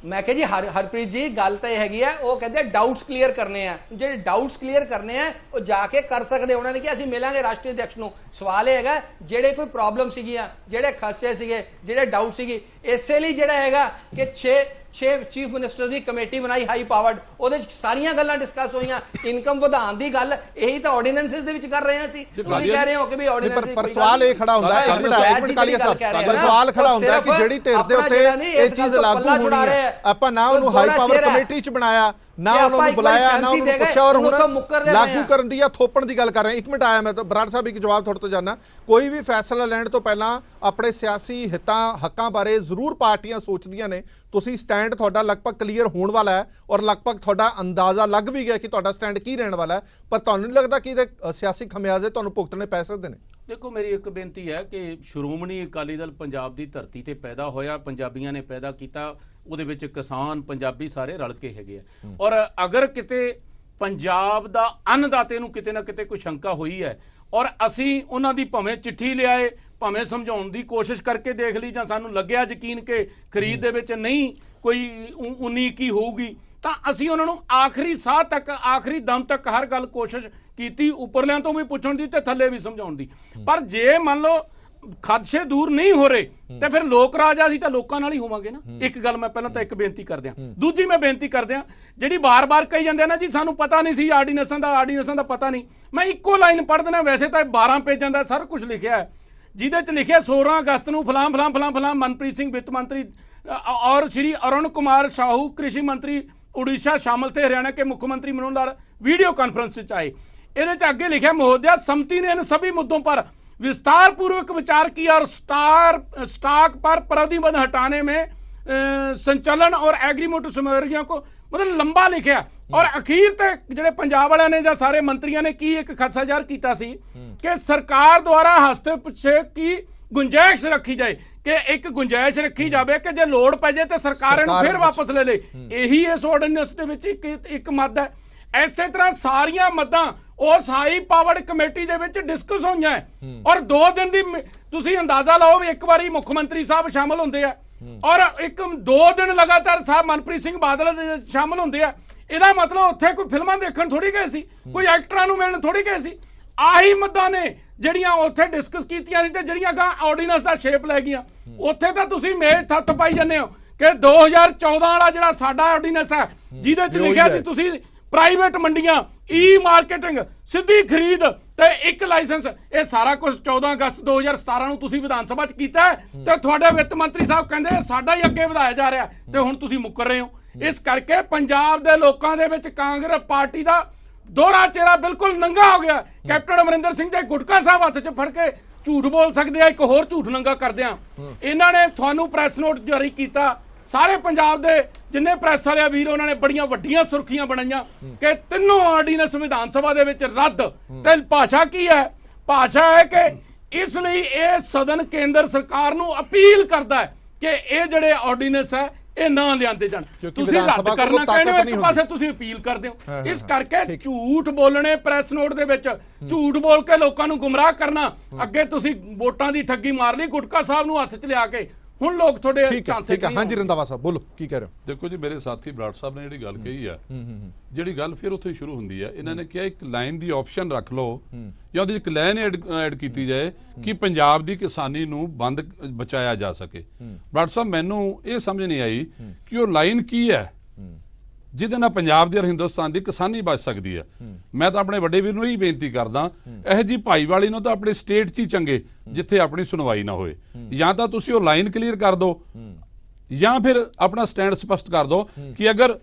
ਮੈਂ ਕਿਹਾ ਜੀ ਹਰਪ੍ਰੀਤ ਜੀ ਗੱਲ ਤਾਂ ਇਹ ਹੈਗੀ ਹੈ, ਉਹ ਕਹਿੰਦੇ ਡਾਊਟਸ ਕਲੀਅਰ ਕਰਨੇ ਆ, ਜਿਹੜੇ ਡਾਊਟਸ ਕਲੀਅਰ ਕਰਨੇ ਆ ਉਹ ਜਾ ਕੇ ਕਰ ਸਕਦੇ। ਉਹਨਾਂ ਨੇ ਕਿਹਾ ਅਸੀਂ ਮਿਲਾਂਗੇ ਰਾਸ਼ਟਰੀ ਅਧਿਕਸ਼ ਨੂੰ। ਸਵਾਲ ਇਹ ਹੈਗਾ ਜਿਹੜੇ ਕੋਈ ਪ੍ਰੋਬਲਮ ਸੀਗੀਆਂ, ਜਿਹੜੇ ਖਦਸ਼ੇ ਸੀਗੇ, ਜਿਹੜੇ ਡਾਊਟ ਸੀਗੇ, ਇਸੇ ਲਈ ਜਿਹੜਾ ਹੈਗਾ ਕਿ 6 ਚੀਫ ਮਿਨਿਸਟਰ ਦੀ ਕਮੇਟੀ ਬਣਾਈ ਹਾਈ ਪਾਵਰਡ, ਉਹਦੇ ਚ ਸਾਰੀਆਂ ਗੱਲਾਂ ਡਿਸਕਸ ਹੋਈਆਂ। ਇਨਕਮ ਵਧਾਉਣ ਦੀ ਗੱਲ ਇਹੀ ਤਾਂ ਆਰਡੀਨੈਂਸਸ ਦੇ ਵਿੱਚ ਕਰ ਰਹੇ ਹਾਂ ਅਸੀਂ। ਤੁਸੀਂ ਕਹਿ ਰਹੇ ਹੋ ਕਿ ਵੀ ਆਰਡੀਨੈਂਸ ਪਰ ਸਵਾਲ ਇਹ ਖੜਾ ਹੁੰਦਾ ਹੈ, ਇੱਕ ਮਿੰਟ ਕਾਲੀਆ ਸਾਹਿਬ, ਪਰ ਸਵਾਲ ਖੜਾ ਹੁੰਦਾ ਹੈ ਕਿ ਜਿਹੜੀ ਧਿਰ ਦੇ ਉੱਤੇ ਇਹ ਚੀਜ਼ ਲਾਗੂ ਹੋਣੀ ਹੈ, ਆਪਾਂ ਨਾ ਉਹਨੂੰ ਹਾਈ ਪਾਵਰ ਕਮੇਟੀ ਚ ਬਣਾਇਆ, ਨਾ ਉਹਨਾਂ ਨੂੰ ਬੁਲਾਇਆ, ਨਾ ਉਹਨੂੰ ਪੁੱਛਿਆ, ਔਰ ਹੁਣ ਲਾਗੂ ਕਰਨ ਦੀ ਜਾਂ ਥੋਪਣ ਦੀ ਗੱਲ ਕਰ ਰਹੇ। ਇੱਕ ਮਿੰਟ ਆਇਆ ਮੈਂ ਤਾਂ ਬਰਾੜ ਸਾਹਿਬ ਇੱਕ ਜਵਾਬ ਤੁਹਾਡੇ ਤੋਂ ਜਾਨਣਾ। ਕੋਈ ਵੀ ਫੈਸਲਾ ਲੈਣ ਤੋਂ ਪਹਿਲਾਂ ਆਪਣੇ ਸਿਆਸੀ ਹੱਕਾਂ ਬਾਰੇ ਜ਼ਰੂਰ ਪਾਰਟੀਆਂ ਸੋਚਦੀਆਂ ਨੇ। ਤੁਸੀਂ ਸਟੈਂਡ ਤੁਹਾਡਾ ਲਗਭਗ ਕਲੀਅਰ ਹੋਣ ਵਾਲਾ ਹੈ ਔਰ ਲਗਭਗ ਤੁਹਾਡਾ ਅੰਦਾਜ਼ਾ ਲੱਗ ਵੀ ਗਿਆ ਕਿ ਤੁਹਾਡਾ ਸਟੈਂਡ ਕੀ ਰਹਿਣ ਵਾਲਾ ਹੈ, ਪਰ ਤੁਹਾਨੂੰ ਨਹੀਂ ਲੱਗਦਾ ਕਿ ਇਹਦੇ ਸਿਆਸੀ ਖਮਿਆਜ਼ੇ ਤੁਹਾਨੂੰ ਭੁਗਤਣੇ ਪੈ ਸਕਦੇ ਨੇ? ਦੇਖੋ ਮੇਰੀ ਇੱਕ ਬੇਨਤੀ ਹੈ ਕਿ ਸ਼੍ਰੋਮਣੀ ਅਕਾਲੀ ਦਲ ਪੰਜਾਬ ਦੀ ਧਰਤੀ ਤੇ ਪੈਦਾ ਹੋਇਆ, ਪੰਜਾਬੀਆਂ ਨੇ ਪੈਦਾ ਕੀਤਾ, ਉਹਦੇ ਵਿੱਚ ਕਿਸਾਨ ਪੰਜਾਬੀ ਸਾਰੇ ਰਲ ਕੇ ਹੈਗੇ ਆ। ਔਰ ਅਗਰ ਕਿਤੇ ਪੰਜਾਬ ਦਾ ਅੰਨਦਾਤੇ ਨੂੰ ਕਿਤੇ ਨਾ ਕਿਤੇ ਕੋਈ ਸ਼ੰਕਾ ਹੋਈ ਹੈ ਔਰ ਅਸੀਂ ਉਹਨਾਂ ਦੀ ਭਾਵੇਂ ਚਿੱਠੀ ਲਿਆਏ, ਭਾਵੇਂ ਸਮਝਾਉਣ ਦੀ ਕੋਸ਼ਿਸ਼ ਕਰਕੇ ਦੇਖ ਲਈ, ਜਾਂ ਸਾਨੂੰ ਲੱਗਿਆ ਯਕੀਨ ਕਿ ਖਰੀਦ ਦੇ ਵਿੱਚ ਨਹੀਂ ਕੋਈ 19-21 ਹੋਊਗੀ, ਤਾਂ ਅਸੀਂ ਉਹਨਾਂ ਨੂੰ ਆਖਰੀ ਸਾਹ ਤੱਕ, ਆਖਰੀ ਦਮ ਤੱਕ ਹਰ ਗੱਲ ਕੋਸ਼ਿਸ਼ ਕੀਤੀ, ਉੱਪਰਲਿਆਂ ਤੋਂ ਵੀ ਪੁੱਛਣ ਦੀ ਤੇ ਥੱਲੇ ਵੀ ਸਮਝਾਉਣ ਦੀ। ਪਰ ਜੇ ਮੰਨ ਲਓ ਖਦਸ਼ੇ ਦੂਰ ਨਹੀਂ ਹੋ ਰਹੇ ਤੇ ਫਿਰ ਲੋਕ ਰਾਜ ਅਸੀਂ ਤਾਂ ਲੋਕਾਂ ਨਾਲ ਹੀ ਹੋਵਾਂਗੇ ਨਾ। ਇੱਕ ਗੱਲ ਮੈਂ ਪਹਿਲਾਂ ਤਾਂ ਇੱਕ ਬੇਨਤੀ ਕਰਦੇ ਆ, ਦੂਜੀ ਮੈਂ ਬੇਨਤੀ ਕਰਦੇ ਆ ਜਿਹੜੀ ਬਾਰ-ਬਾਰ ਕਹੀ ਜਾਂਦੇ ਆ ਨਾ ਜੀ ਸਾਨੂੰ ਪਤਾ ਨਹੀਂ ਸੀ ਆਰਡੀਨੈਂਸਾਂ ਦਾ ਪਤਾ ਨਹੀਂ। ਮੈਂ ਇੱਕੋ ਲਾਈਨ ਪੜ੍ਹ ਦੇਣਾ, ਵੈਸੇ ਤਾਂ 12 ਪੇਜਾਂ ਦਾ ਸਾਰਾ ਕੁਝ ਲਿਖਿਆ ਹੈ, ਜਿਹਦੇ ਚ ਲਿਖਿਆ 16 ਅਗਸਤ ਨੂੰ ਫਲਾਂ ਮਨਪ੍ਰੀਤ ਸਿੰਘ ਵਿੱਤ ਮੰਤਰੀ ਔਰ श्री अरुण कुमार साहू कृषि मंत्री उड़ीसा शामिल थे, हरियाणा के मुख्यमंत्री मनोहर लाल वीडियो कॉन्फ्रेंस से आए। ये अगे लिखा महोदया समिति ने इन सभी मुद्दों पर विस्तार पूर्वक विचार किया और स्टॉक पर प्रतिबंध हटाने में संचालन और एग्रीमोटिव सामग्रियों को मतलब लंबा लिखा। और अखीर तक ਜਿਹੜੇ ਪੰਜਾਬ ਵਾਲਿਆਂ ਨੇ ਜਾਂ ਸਾਰੇ ਮੰਤਰੀਆਂ ਨੇ ਕੀ ਇੱਕ ਖਦਸ਼ਾ ਜ਼ਾਹਰ ਕੀਤਾ ਸੀ ਕਿ ਸਰਕਾਰ ਦੁਆਰਾ ਹਸਤक्षेप की गुंजाइश रखी जाए, कि एक गुंजाइश रखी जाए कि जे लोड़ पै जाए तो सरकार इहनूं फिर वापस ले ले। यही इस ऑर्डीनेंस दे विच एक मद है। इसे तरह सारियां मदां उस हाई पावर्ड कमेटी दे विच डिस्कस होईयां है और 2 दिन दी तुसीं अंदाजा लाओ भी एक बारी मुख मंत्री साहब शामिल हुंदे आ और एक 2 दिन लगातार साहब मनप्रीत सिंह बादल शामिल हुंदे आ। ਇਹਦਾ ਮਤਲਬ ਉੱਥੇ ਕੋਈ ਫਿਲਮਾਂ ਦੇਖਣ ਥੋੜੀ ਗਏ ਸੀ, ਕੋਈ ਐਕਟਰਾਂ ਨੂੰ ਮਿਲਣ ਥੋੜੀ ਗਏ ਸੀ। ਆਹੀ ਮੁੱਦਾਂ ਨੇ ਜਿਹੜੀਆਂ ਉੱਥੇ ਡਿਸਕਸ ਕੀਤੀਆਂ ਸੀ ਤੇ ਜਿਹੜੀਆਂ ਗਾ ਆਰਡੀਨੈਂਸ ਦਾ ਸ਼ੇਪ ਲੈ ਗਈਆਂ। ਉੱਥੇ ਤਾਂ ਤੁਸੀਂ ਮੇਜ਼ ਥੱਤ ਪਾਈ ਜਾਂਦੇ ਹੋ ਕਿ 2014 ਵਾਲਾ ਜਿਹੜਾ ਸਾਡਾ ਆਰਡੀਨੈਂਸ ਹੈ ਜਿਹਦੇ 'ਚ ਲਿਖਿਆ ਸੀ ਤੁਸੀਂ ਪ੍ਰਾਈਵੇਟ ਮੰਡੀਆਂ, ਈ ਮਾਰਕੀਟਿੰਗ, ਸਿੱਧੀ ਖਰੀਦ ਤੇ ਇੱਕ ਲਾਇਸੈਂਸ, ਇਹ ਸਾਰਾ ਕੁਝ 14 ਅਗਸਤ 2017 ਨੂੰ ਤੁਸੀਂ ਵਿਧਾਨ ਸਭਾ 'ਚ ਕੀਤਾ ਤੇ ਤੁਹਾਡੇ ਵਿੱਤ ਮੰਤਰੀ ਸਾਹਿਬ ਕਹਿੰਦੇ ਸਾਡਾ ਹੀ ਅੱਗੇ ਵਧਾਇਆ ਜਾ ਰਿਹਾ ਤੇ ਹੁਣ ਤੁਸੀਂ ਮੁੱਕਰ ਰਹੇ ਹੋ। ਇਸ ਕਰਕੇ ਪੰਜਾਬ ਦੇ ਲੋਕਾਂ ਦੇ ਵਿੱਚ ਕਾਂਗਰਸ ਪਾਰਟੀ ਦਾ ਦੋਹਰਾ ਚਿਹਰਾ ਬਿਲਕੁਲ ਨੰਗਾ ਹੋ ਗਿਆ। ਕੈਪਟਨ ਅਮਰਿੰਦਰ ਸਿੰਘ ਦੇ ਗੁਟਕਾ ਸਾਹਿਬ ਹੱਥ 'ਚ ਫੜ ਕੇ ਝੂਠ ਬੋਲ ਸਕਦੇ ਆ, ਇੱਕ ਹੋਰ ਝੂਠ ਨੰਗਾ ਕਰਦੇ ਆ। ਇਹਨਾਂ ਨੇ ਤੁਹਾਨੂੰ ਪ੍ਰੈਸ ਨੋਟ ਜਾਰੀ ਕੀਤਾ, ਸਾਰੇ ਪੰਜਾਬ ਦੇ ਜਿੰਨੇ ਪ੍ਰੈਸ ਵਾਲੇ ਵੀਰ ਉਹਨਾਂ ਨੇ ਬੜੀਆਂ ਵੱਡੀਆਂ ਸੁਰਖੀਆਂ ਬਣਾਈਆਂ ਕਿ ਤਿੰਨੋਂ ਆਰਡੀਨੈਂਸ ਵਿਧਾਨ ਸਭਾ ਦੇ ਵਿੱਚ ਰੱਦ। ਤੇ ਭਾਸ਼ਾ ਕੀ ਹੈ? ਭਾਸ਼ਾ ਹੈ ਕਿ ਇਸ ਲਈ ਇਹ ਸਦਨ ਕੇਂਦਰ ਸਰਕਾਰ ਨੂੰ ਅਪੀਲ ਕਰਦਾ ਹੈ ਕਿ ਇਹ ਜਿਹੜੇ ਆਰਡੀਨੈਂਸ ਹੈ ਇਹ ਨਾ ਲਿਆਂਦੇ ਜਾਣ। ਤੁਸੀਂ ਰੱਦ ਕਰਨਾ ਕਹਿੰਦੇ ਹੋ, ਇੱਕ ਪਾਸੇ ਤੁਸੀਂ ਅਪੀਲ ਕਰਦੇ ਹੋ। ਇਸ ਕਰਕੇ ਝੂਠ ਬੋਲਣੇ ਪ੍ਰੈਸ ਨੋਟ ਦੇ ਵਿੱਚ, ਝੂਠ ਬੋਲ ਕੇ ਲੋਕਾਂ ਨੂੰ ਗੁੰਮਰਾਹ ਕਰਨਾ। ਅੱਗੇ ਤੁਸੀਂ ਵੋਟਾਂ ਦੀ ਠੱਗੀ ਮਾਰ ਲਈ ਗੁਟਕਾ ਸਾਹਿਬ ਨੂੰ ਹੱਥ 'ਚ ਲਿਆ ਕੇ, ਹੁਣ ਲੋਕ ਤੁਹਾਡੇ ਚਾਂਸੇ। ਠੀਕ ਹੈ, ਹਾਂਜੀ ਰੰਧਾਵਾ ਸਾਹਿਬ ਬੋਲੋ, ਕੀ ਕਹਿ ਰਹੇ ਹੋ? ਦੇਖੋ ਜੀ, ਮੇਰੇ ਸਾਥੀ ਬਰਾੜ ਸਾਹਿਬ ਨੇ ਜਿਹੜੀ ਗੱਲ ਕਹੀ ਆ, ਜਿਹੜੀ ਗੱਲ ਫਿਰ ਉੱਥੇ ਸ਼ੁਰੂ ਹੁੰਦੀ ਹੈ। ਇਹਨਾਂ ਨੇ ਕਿਹਾ ਇੱਕ ਲਾਈਨ ਦੀ ਆਪਸ਼ਨ ਰੱਖ ਲਓ ਜਾਂ ਉਹਦੀ ਇੱਕ ਲਾਈਨ ਐਡ ਕੀਤੀ ਜਾਏ ਕਿ ਪੰਜਾਬ ਦੀ ਕਿਸਾਨੀ ਨੂੰ ਬੰਦ ਬਚਾਇਆ ਜਾ ਸਕੇ। ਬਰਾੜ ਸਾਹਿਬ, ਮੈਨੂੰ ਇਹ ਸਮਝ ਨਹੀਂ ਆਈ ਕਿ ਉਹ ਲਾਈਨ ਕੀ ਹੈ ਜਿਹਦੇ ਨਾਲ ਪੰਜਾਬ ਦੀ ਔਰ ਹਿੰਦੁਸਤਾਨ ਦੀ ਕਿਸਾਨੀ ਬਚ ਸਕਦੀ ਹੈ। ਮੈਂ ਤਾਂ ਆਪਣੇ ਵੱਡੇ ਵੀਰ ਨੂੰ ਇਹੀ ਬੇਨਤੀ ਕਰਦਾ, ਇਹ ਜੀ ਭਾਈਵਾਲੀ ਨੂੰ ਤਾਂ ਆਪਣੇ ਸਟੇਟ 'ਚ ਹੀ ਚੰਗੇ ਜਿੱਥੇ ਆਪਣੀ ਸੁਣਵਾਈ ਨਾ ਹੋਏ। ਜਾਂ ਤਾਂ ਤੁਸੀਂ ਉਹ ਲਾਈਨ ਕਲੀਅਰ ਕਰ ਦਿਓ ਜਾਂ ਫਿਰ ਆਪਣਾ ਸਟੈਂਡ ਸਪਸ਼ਟ ਕਰ ਦਿਓ ਕਿ ਅਗਰ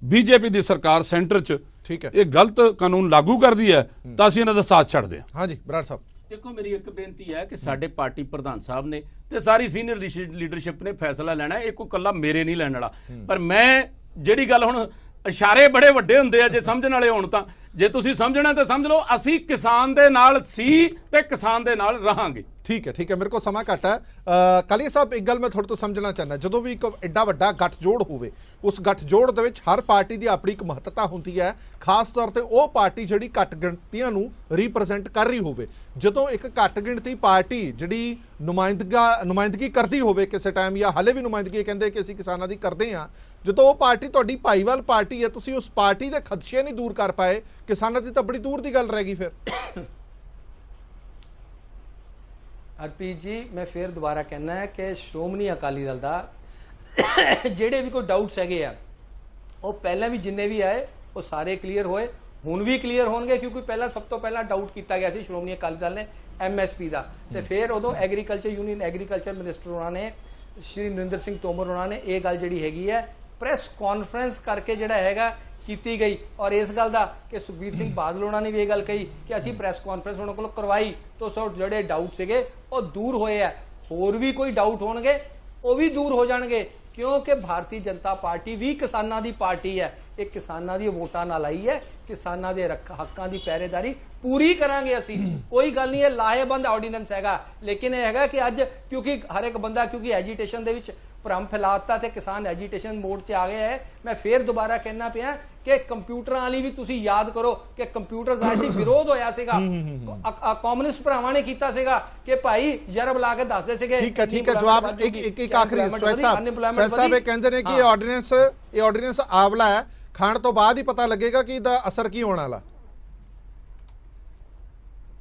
ਬੀਜੇਪੀ ਦੀ ਸਰਕਾਰ ਸੈਂਟਰ 'ਚ ਇਹ ਗਲਤ ਕਾਨੂੰਨ ਲਾਗੂ ਕਰਦੀ ਹੈ ਤਾਂ ਅਸੀਂ ਇਹਨਾਂ ਦਾ ਸਾਥ ਛੱਡਦੇ ਹਾਂ। ਹਾਂਜੀ ਬਰਾੜ ਸਾਹਿਬ, ਦੇਖੋ ਮੇਰੀ ਇੱਕ ਬੇਨਤੀ ਹੈ ਕਿ ਸਾਡੇ ਪਾਰਟੀ ਪ੍ਰਧਾਨ ਸਾਹਿਬ ਨੇ ਤੇ ਸਾਰੀ ਸੀਨੀਅਰ ਲੀਡਰਸ਼ਿਪ ਨੇ ਫੈਸਲਾ ਲੈਣਾ, ਇਹ ਕੋਈ ਇਕੱਲਾ ਮੇਰੇ ਨਹੀਂ ਲੈਣ ਵਾਲਾ। ਪਰ ਮੈਂ ਜਿਹੜੀ ਗੱਲ ਹੁਣ ਇਸ਼ਾਰੇ ਬੜੇ ਵੱਡੇ ਹੁੰਦੇ ਆ ਜੇ ਸਮਝਣ ਵਾਲੇ ਹੋਣ ਤਾਂ, ਜੇ ਤੁਸੀਂ ਸਮਝਣਾ ਤਾਂ ਸਮਝ ਲਓ ਅਸੀਂ ਕਿਸਾਨ ਦੇ ਨਾਲ ਸੀ ਤੇ ਕਿਸਾਨ ਦੇ ਨਾਲ ਰਹਾਂਗੇ। ਠੀਕ ਹੈ ਮੇਰੇ ਕੋਲ ਸਮਾਂ ਘੱਟ ਹੈ। ਕਾਲੀਆ ਸਾਹਿਬ, ਇੱਕ ਗੱਲ ਮੈਂ ਤੁਹਾਡੇ ਤੋਂ ਸਮਝਣਾ ਚਾਹੁੰਦਾ, ਜਦੋਂ ਵੀ ਇੱਕ ਐਡਾ ਵੱਡਾ ਗੱਠਜੋੜ ਹੋਵੇ ਉਸ ਗੱਠਜੋੜ ਦੇ ਵਿੱਚ ਹਰ ਪਾਰਟੀ ਦੀ ਆਪਣੀ ਇੱਕ ਮਹੱਤਤਾ ਹੁੰਦੀ ਹੈ, ਖਾਸ ਤੌਰ ਤੇ ਉਹ ਪਾਰਟੀ ਜਿਹੜੀ ਘੱਟ ਗਿਣਤੀਆਂ ਨੂੰ ਰਿਪਰੈਜ਼ੈਂਟ ਕਰ ਰਹੀ ਹੋਵੇ। ਜਦੋਂ ਇੱਕ ਘੱਟ ਗਿਣਤੀ ਪਾਰਟੀ ਜਿਹੜੀ ਨੁਮਾਇੰਦਗੀ ਕਰਦੀ ਹੋਵੇ ਕਿਸੇ ਟਾਈਮ, ਜਾਂ ਹਾਲੇ ਵੀ ਨੁਮਾਇੰਦਗੀ ਕਹਿੰਦੇ ਕਿ ਅਸੀਂ ਕਿਸਾਨਾਂ ਦੀ ਕਰਦੇ ਹਾਂ, ਜਦੋਂ ਉਹ ਪਾਰਟੀ ਤੁਹਾਡੀ ਭਾਈਵਾਲ ਪਾਰਟੀ ਹੈ, ਤੁਸੀਂ ਉਸ ਪਾਰਟੀ ਦੇ ਖਦਸ਼ੇ ਨਹੀਂ ਦੂਰ ਕਰ ਪਾਏ, ਕਿਸਾਨਾਂ ਦੀ ਤਾਂ ਬੜੀ ਦੂਰ ਦੀ ਗੱਲ ਰਹਿ ਗਈ ਫਿਰ। ਹਰਪ੍ਰੀਤ ਜੀ, ਮੈਂ ਫਿਰ ਦੁਬਾਰਾ ਕਹਿਣਾ ਹੈ ਕਿ ਸ਼੍ਰੋਮਣੀ ਅਕਾਲੀ ਦਲ ਦਾ ਜਿਹੜੇ ਵੀ ਕੋਈ ਡਾਊਟਸ ਹੈਗੇ ਆ, ਉਹ ਪਹਿਲਾਂ ਵੀ ਜਿੰਨੇ ਵੀ ਆਏ ਉਹ ਸਾਰੇ ਕਲੀਅਰ ਹੋਏ, ਹੁਣ ਵੀ ਕਲੀਅਰ ਹੋਣਗੇ, ਕਿਉਂਕਿ ਪਹਿਲਾਂ ਸਭ ਤੋਂ ਪਹਿਲਾਂ ਡਾਊਟ ਕੀਤਾ ਗਿਆ ਸੀ ਸ਼੍ਰੋਮਣੀ ਅਕਾਲੀ ਦਲ ਨੇ MSP ਦਾ, ਤੇ ਫਿਰ ਉਦੋਂ ਐਗਰੀਕਲਚਰ ਯੂਨੀਅਨ ਐਗਰੀਕਲਚਰ ਮਿਨਿਸਟਰ ਉਹਨਾਂ ਨੇ, ਸ਼੍ਰੀ ਨਰਿੰਦਰ ਸਿੰਘ ਤੋਮਰ ਉਹਨਾਂ ਨੇ ਇਹ ਗੱਲ ਜਿਹੜੀ ਹੈਗੀ ਹੈ ਪ੍ਰੈਸ ਕਾਨਫਰੰਸ ਕਰਕੇ ਜਿਹੜਾ ਹੈਗਾ ਕੀਤੀ ਗਈ, ਔਰ ਇਸ ਗੱਲ ਦਾ ਕਿ ਸੁਖਬੀਰ ਸਿੰਘ ਬਾਦਲ ਉਹਨਾਂ ਨੇ ਵੀ ਇਹ ਗੱਲ ਕਹੀ ਕਿ ਅਸੀਂ ਪ੍ਰੈਸ ਕਾਨਫਰੰਸ ਉਹਨਾਂ ਕੋਲ ਕਰਵਾਈ ਤਾਂ ਸੋ ਜਿਹੜੇ ਡਾਊਟ ਸੀਗੇ ਉਹ ਦੂਰ ਹੋਏ ਆ। ਹੋਰ ਵੀ ਕੋਈ ਡਾਊਟ ਹੋਣਗੇ ਉਹ ਵੀ ਦੂਰ ਹੋ ਜਾਣਗੇ, ਕਿਉਂਕਿ ਭਾਰਤੀ ਜਨਤਾ ਪਾਰਟੀ ਵੀ ਕਿਸਾਨਾਂ ਦੀ ਪਾਰਟੀ ਹੈ, ਇਹ ਕਿਸਾਨਾਂ ਦੀ ਵੋਟਾਂ ਨਾਲ ਆਈ ਹੈ, ਕਿਸਾਨਾਂ ਦੇ ਹੱਕਾਂ ਦੀ ਪਹਿਰੇਦਾਰੀ ਪੂਰੀ ਕਰਾਂਗੇ ਅਸੀਂ। ਕੋਈ ਗੱਲ ਨਹੀਂ, ਇਹ ਲਾਹੇਬੰਦ ਆਰਡੀਨੈਂਸ ਹੈਗਾ, ਲੇਕਿਨ ਇਹ ਹੈਗਾ ਕਿ ਅੱਜ ਕਿਉਂਕਿ ਹਰ ਇੱਕ ਬੰਦਾ ਕਿਉਂਕਿ ਐਜੀਟੇਸ਼ਨ ਦੇ ਵਿੱਚ ਭਰਮ ਫੈਲਾਤਾ ਤੇ ਕਿਸਾਨ ਐਜੀਟੇਸ਼ਨ ਮੋਡ 'ਚ ਆ ਗਏ ਹੈ। ਮੈਂ ਫੇਰ ਦੁਬਾਰਾ ਕਹਿਣਾ ਪਿਆ ਕਿ ਕੰਪਿਊਟਰਾਂ ਵਾਲੀ ਵੀ ਤੁਸੀਂ ਯਾਦ ਕਰੋ ਕਿ ਕੰਪਿਊਟਰ ਦਾ ਸੀ ਵਿਰੋਧ ਹੋਇਆ ਸੀਗਾ, ਕਮਿਊਨਿਸਟ ਭਰਾਵਾਂ ਨੇ ਕੀਤਾ ਸੀਗਾ ਕਿ ਭਾਈ ਜ਼ਰਬ ਲਾ ਕੇ ਦੱਸਦੇ ਸੀਗੇ। ਠੀਕ ਹੈ ਜਵਾਬ ਇੱਕ ਆਖਰੀ ਸਵੈਤ ਸਾਹਿਬ ਇਹ ਕਹਿੰਦੇ ਨੇ ਕਿ ਇਹ ਆਰਡੀਨੈਂਸ ਆਵਲਾ ਹੈ, ਖਾਣ ਤੋਂ ਬਾਅਦ ਹੀ ਪਤਾ ਲੱਗੇਗਾ ਕਿ ਇਹਦਾ ਅਸਰ ਕੀ ਹੋਣ ਵਾਲਾ।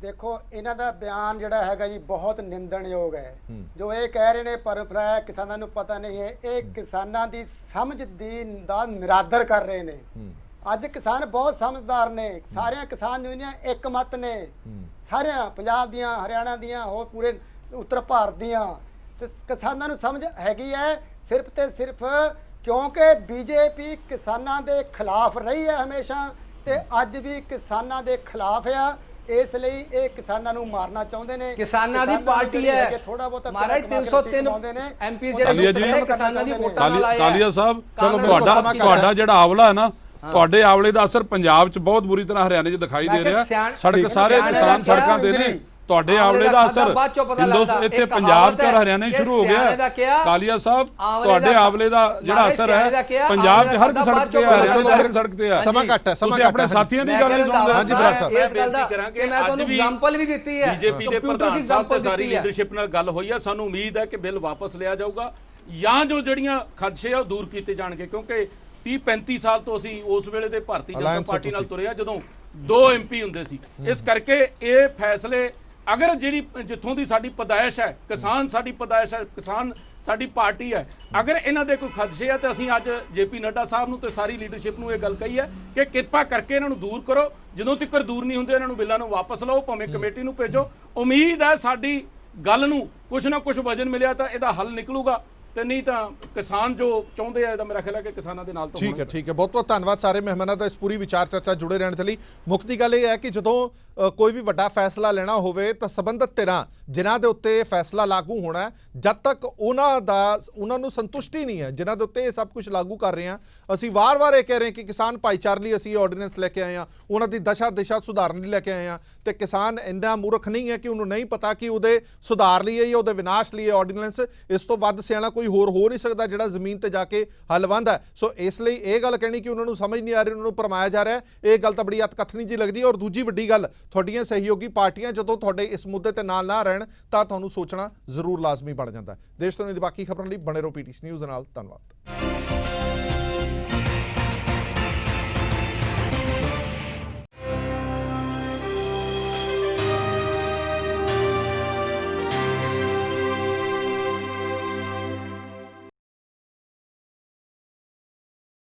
ਦੇਖੋ, ਇਹਨਾਂ ਦਾ ਬਿਆਨ ਜਿਹੜਾ ਹੈਗਾ ਜੀ ਬਹੁਤ ਨਿੰਦਣਯੋਗ ਹੈ। ਜੋ ਇਹ ਕਹਿ ਰਹੇ ਨੇ ਪਰੰਪਰਾ ਕਿਸਾਨਾਂ ਨੂੰ ਪਤਾ ਨਹੀਂ ਹੈ, ਇਹ ਕਿਸਾਨਾਂ ਦੀ ਸਮਝ ਦਾ ਨਿਰਾਦਰ ਕਰ ਰਹੇ ਨੇ। ਅੱਜ ਕਿਸਾਨ ਬਹੁਤ ਸਮਝਦਾਰ ਨੇ, ਸਾਰੀਆਂ ਕਿਸਾਨ ਯੂਨੀਅਨਾਂ ਇੱਕ ਮਤ ਨੇ, ਸਾਰਿਆਂ ਪੰਜਾਬ ਦੀਆਂ, ਹਰਿਆਣਾ ਦੀਆਂ, ਹੋਰ ਪੂਰੇ ਉੱਤਰ ਭਾਰਤ ਦੀਆਂ, ਤੇ ਕਿਸਾਨਾਂ ਨੂੰ ਸਮਝ ਹੈਗੀ ਹੈ ਸਿਰਫ ਤੇ ਸਿਰਫ ਕਿਉਂਕਿ ਬੀਜੇਪੀ ਕਿਸਾਨਾਂ ਦੇ ਖਿਲਾਫ ਰਹੀ ਹੈ ਹਮੇਸ਼ਾ, ਤੇ ਅੱਜ ਵੀ ਕਿਸਾਨਾਂ ਦੇ ਖਿਲਾਫ ਆ, ਇਸ ਲਈ ਇਹ ਕਿਸਾਨਾਂ ਨੂੰ ਮਾਰਨਾ ਚਾਹੁੰਦੇ ਨੇ। ਕਿਸਾਨਾਂ ਦੀ ਪਾਰਟੀ ਹੈ, ਥੋੜਾ ਬਹੁਤਾ ਮਹਾਰਾਜ 303 MPs ਜਿਹੜੇ ਕਿਸਾਨਾਂ ਦੀ ਵੋਟਾਂ ਨਾਲ ਆਏ। ਕਾਲੀਆ ਸਾਹਿਬ, ਤੁਹਾਡਾ ਜਿਹੜਾ ਆਵਲਾ ਹੈ ਨਾ, ਤੁਹਾਡੇ ਆਵਲੇ ਦਾ ਅਸਰ ਪੰਜਾਬ 'ਚ ਬਹੁਤ ਬੁਰੀ ਤਰ੍ਹਾਂ ਹਰਿਆਣੇ 'ਚ ਦਿਖਾਈ ਦੇ ਰਿਹਾ। ਸੜਕ ਸਾਰੇ ਕਿਸਾਨ ਸੜਕਾਂ ਤੇ ਨੇ, ਤੁਹਾਡੇ ਆਵਲੇ ਦਾ ਅਸਰ ਇੱਥੇ ਪੰਜਾਬ 'ਚ ਔਰ ਹਰਿਆਣੇ 'ਚ ਸ਼ੁਰੂ ਹੋ ਗਿਆ। ਕਾਲੀਆ ਸਾਹਿਬ, ਤੁਹਾਡੇ ਆਵਲੇ ਦਾ ਜਿਹੜਾ ਅਸਰ ਹੈ ਪੰਜਾਬ 'ਚ ਹਰ ਇੱਕ ਸੜਕ ਤੇ ਹੈ, ਹਰਿਆਣੇ 'ਚ ਹਰ ਇੱਕ ਸੜਕ ਤੇ ਹੈ। ਸਮਾਂ ਘੱਟ ਹੈ, ਤੁਸੀਂ ਆਪਣੇ ਸਾਥੀਆਂ ਦੀ ਗੱਲ ਨਹੀਂ ਸੁਣਦੇ। ਹਾਂਜੀ ਬਰਾੜ ਸਾਹਿਬ, ਇਸ ਗੱਲ ਦਾ ਕਿ ਮੈਂ ਤੁਹਾਨੂੰ ਐਗਜ਼ਾਮਪਲ ਵੀ ਦਿੱਤੀ ਹੈ, ਬੀਜੇਪੀ ਦੇ ਪ੍ਰਧਾਨ ਸਾਹਿਬ ਤੇ ਸਾਰੀ ਲੀਡਰਸ਼ਿਪ ਨਾਲ ਗੱਲ ਹੋਈ ਹੈ। ਸਾਨੂੰ ਉਮੀਦ ਹੈ ਕਿ ਬਿੱਲ ਵਾਪਸ ਲਿਆ ਜਾਊਗਾ ਜਾਂ ਜੋ ਜਿਹੜੀਆਂ ਖਦਸ਼ੇ ਆ ਉਹ ਦੂਰ ਕੀਤੇ ਜਾਣਗੇ, ਕਿਉਂਕਿ 30-35 ਸਾਲ ਤੋਂ ਅਸੀਂ ਉਸ ਵੇਲੇ ਦੇ ਭਾਰਤੀ ਜਨਤਾ ਪਾਰਟੀ ਨਾਲ ਤੁਰੇ ਆ ਜਦੋਂ 2 MP ਹੁੰਦੇ ਸੀ। ਇਸ ਕਰਕੇ ਇਹ ਫੈਸਲੇ ਅਗਰ ਜਿਹੜੀ ਜਿੱਥੋਂ ਦੀ ਸਾਡੀ ਪਦਾਇਸ਼ ਹੈ, ਕਿਸਾਨ ਸਾਡੀ ਪਦਾਇਸ਼ ਹੈ, ਕਿਸਾਨ ਸਾਡੀ ਪਾਰਟੀ ਹੈ, ਅਗਰ ਇਹਨਾਂ ਦੇ ਕੋਈ ਖਦਸ਼ੇ ਆ ਤੇ ਅਸੀਂ ਅੱਜ JP ਨੱਡਾ ਸਾਹਿਬ ਨੂੰ ਤੇ ਸਾਰੀ ਲੀਡਰਸ਼ਿਪ ਨੂੰ ਇਹ ਗੱਲ ਕਹੀ ਹੈ ਕਿ ਕਿਰਪਾ ਕਰਕੇ ਇਹਨਾਂ ਨੂੰ ਦੂਰ ਕਰੋ। ਜਦੋਂ ਤੱਕ ਦੂਰ ਨਹੀਂ ਹੁੰਦੇ ਇਹਨਾਂ ਨੂੰ ਬਿੱਲਾਂ ਨੂੰ ਵਾਪਸ ਲਓ, ਭਾਵੇਂ ਕਮੇਟੀ ਨੂੰ ਭੇਜੋ। ਉਮੀਦ ਹੈ ਸਾਡੀ ਗੱਲ ਨੂੰ ਕੁਛ ਨਾ ਕੁਛ ਵਜਨ ਮਿਲਿਆ ਤਾਂ ਇਹਦਾ ਹੱਲ ਨਿਕਲੂਗਾ, ਤੇ ਨਹੀਂ ਤਾਂ ਕਿਸਾਨ ਜੋ ਚਾਹੁੰਦੇ ਆ ਇਹਦਾ ਮੇਰਾ ਖਿਆਲ ਹੈ ਕਿ ਕਿਸਾਨਾਂ ਦੇ ਨਾਲ ਤਾਂ ਠੀਕ ਹੈ ਬਹੁਤ ਬਹੁਤ ਧੰਨਵਾਦ ਸਾਰੇ ਮਹਿਮਾਨਾਂ ਦਾ ਇਸ ਪੂਰੀ ਵਿਚਾਰ ਚਰਚਾ ਜੁੜੇ ਰਹਿਣ ਦੇ ਲਈ। ਮੁੱਖ ਦੀ ਗੱਲ ਇਹ ਹੈ ਕਿ ਜਦੋਂ ਕੋਈ ਵੀ ਵੱਡਾ ਫੈਸਲਾ ਲੈਣਾ ਹੋਵੇ ਤਾਂ ਸੰਬੰਧਿਤ ਧਿਰਾਂ ਜਿਨ੍ਹਾਂ ਦੇ ਉੱਤੇ ਫੈਸਲਾ ਲਾਗੂ ਹੋਣਾ, ਜਦ ਤੱਕ ਉਹਨਾਂ ਨੂੰ ਸੰਤੁਸ਼ਟੀ ਨਹੀਂ ਹੈ ਜਿਨ੍ਹਾਂ ਦੇ ਉੱਤੇ ਇਹ ਸਭ ਕੁਝ ਲਾਗੂ ਕਰ ਰਹੇ ਹਾਂ। ਅਸੀਂ ਵਾਰ-ਵਾਰ ਇਹ ਕਹਿ ਰਹੇ ਹਾਂ ਕਿ ਕਿਸਾਨ ਭਾਈਚਾਰੇ ਲਈ ਅਸੀਂ ਆਰਡੀਨੈਂਸ ਲੈ ਕੇ ਆਏ ਹਾਂ, ਉਹਨਾਂ ਦੀ ਦਿਸ਼ਾ ਸੁਧਾਰਨ ਲਈ ਲੈ ਕੇ ਆਏ ਹਾਂ, ਤੇ ਕਿਸਾਨ ਇੰਨਾ ਮੂਰਖ ਨਹੀਂ ਹੈ ਕਿ ਉਹਨੂੰ ਨਹੀਂ ਪਤਾ ਕਿ ਉਹਦੇ ਸੁਧਾਰ ਲਈ ਜਾਂ ਉਹਦੇ ਵਿਨਾਸ਼ ਲਈ ਆਰਡੀਨੈਂਸ ਇਸ ਤੋਂ ਵੱਧ ਸਿਆਣਾ ਕੋਈ ਹੋਰ ਹੋ ਨਹੀਂ ਸਕਦਾ ਜਿਹੜਾ ਜ਼ਮੀਨ ਤੇ ਜਾ ਕੇ ਹੱਲਵੰਦ ਹੈ। ਸੋ ਇਸ ਲਈ ਇਹ ਗੱਲ ਕਹਿਣੀ ਕਿ ਉਹਨਾਂ ਨੂੰ ਸਮਝ ਨਹੀਂ ਆ ਰਹੀ, ਉਹਨਾਂ ਨੂੰ ਭਰਮਾਇਆ ਜਾ ਰਿਹਾ, ਇਹ ਗੱਲ ਤਾਂ ਬੜੀ ਅਤਕਥਨੀ ਜੀ ਲੱਗਦੀ ਹੈ। ਔਰ ਦੂਜੀ ਵੱਡੀ ਗੱਲ, ਤੁਹਾਡੀਆਂ ਸਹਿਯੋਗੀ ਪਾਰਟੀਆਂ ਜਦੋਂ ਤੁਹਾਡੇ ਇਸ ਮੁੱਦੇ ਤੇ ਨਾਲ ਨਾ ਰਹਿਣ ਤਾਂ ਤੁਹਾਨੂੰ ਸੋਚਣਾ ਜ਼ਰੂਰ ਲਾਜ਼ਮੀ ਬਣ ਜਾਂਦਾ ਹੈ। ਦੇਸ਼ ਤੋਂ ਦੀ ਬਾਕੀ ਖਬਰਾਂ ਲਈ ਬਣੇ ਰਹੋ PTC ਨਿਊਜ਼ ਨਾਲ। ਧੰਨਵਾਦ।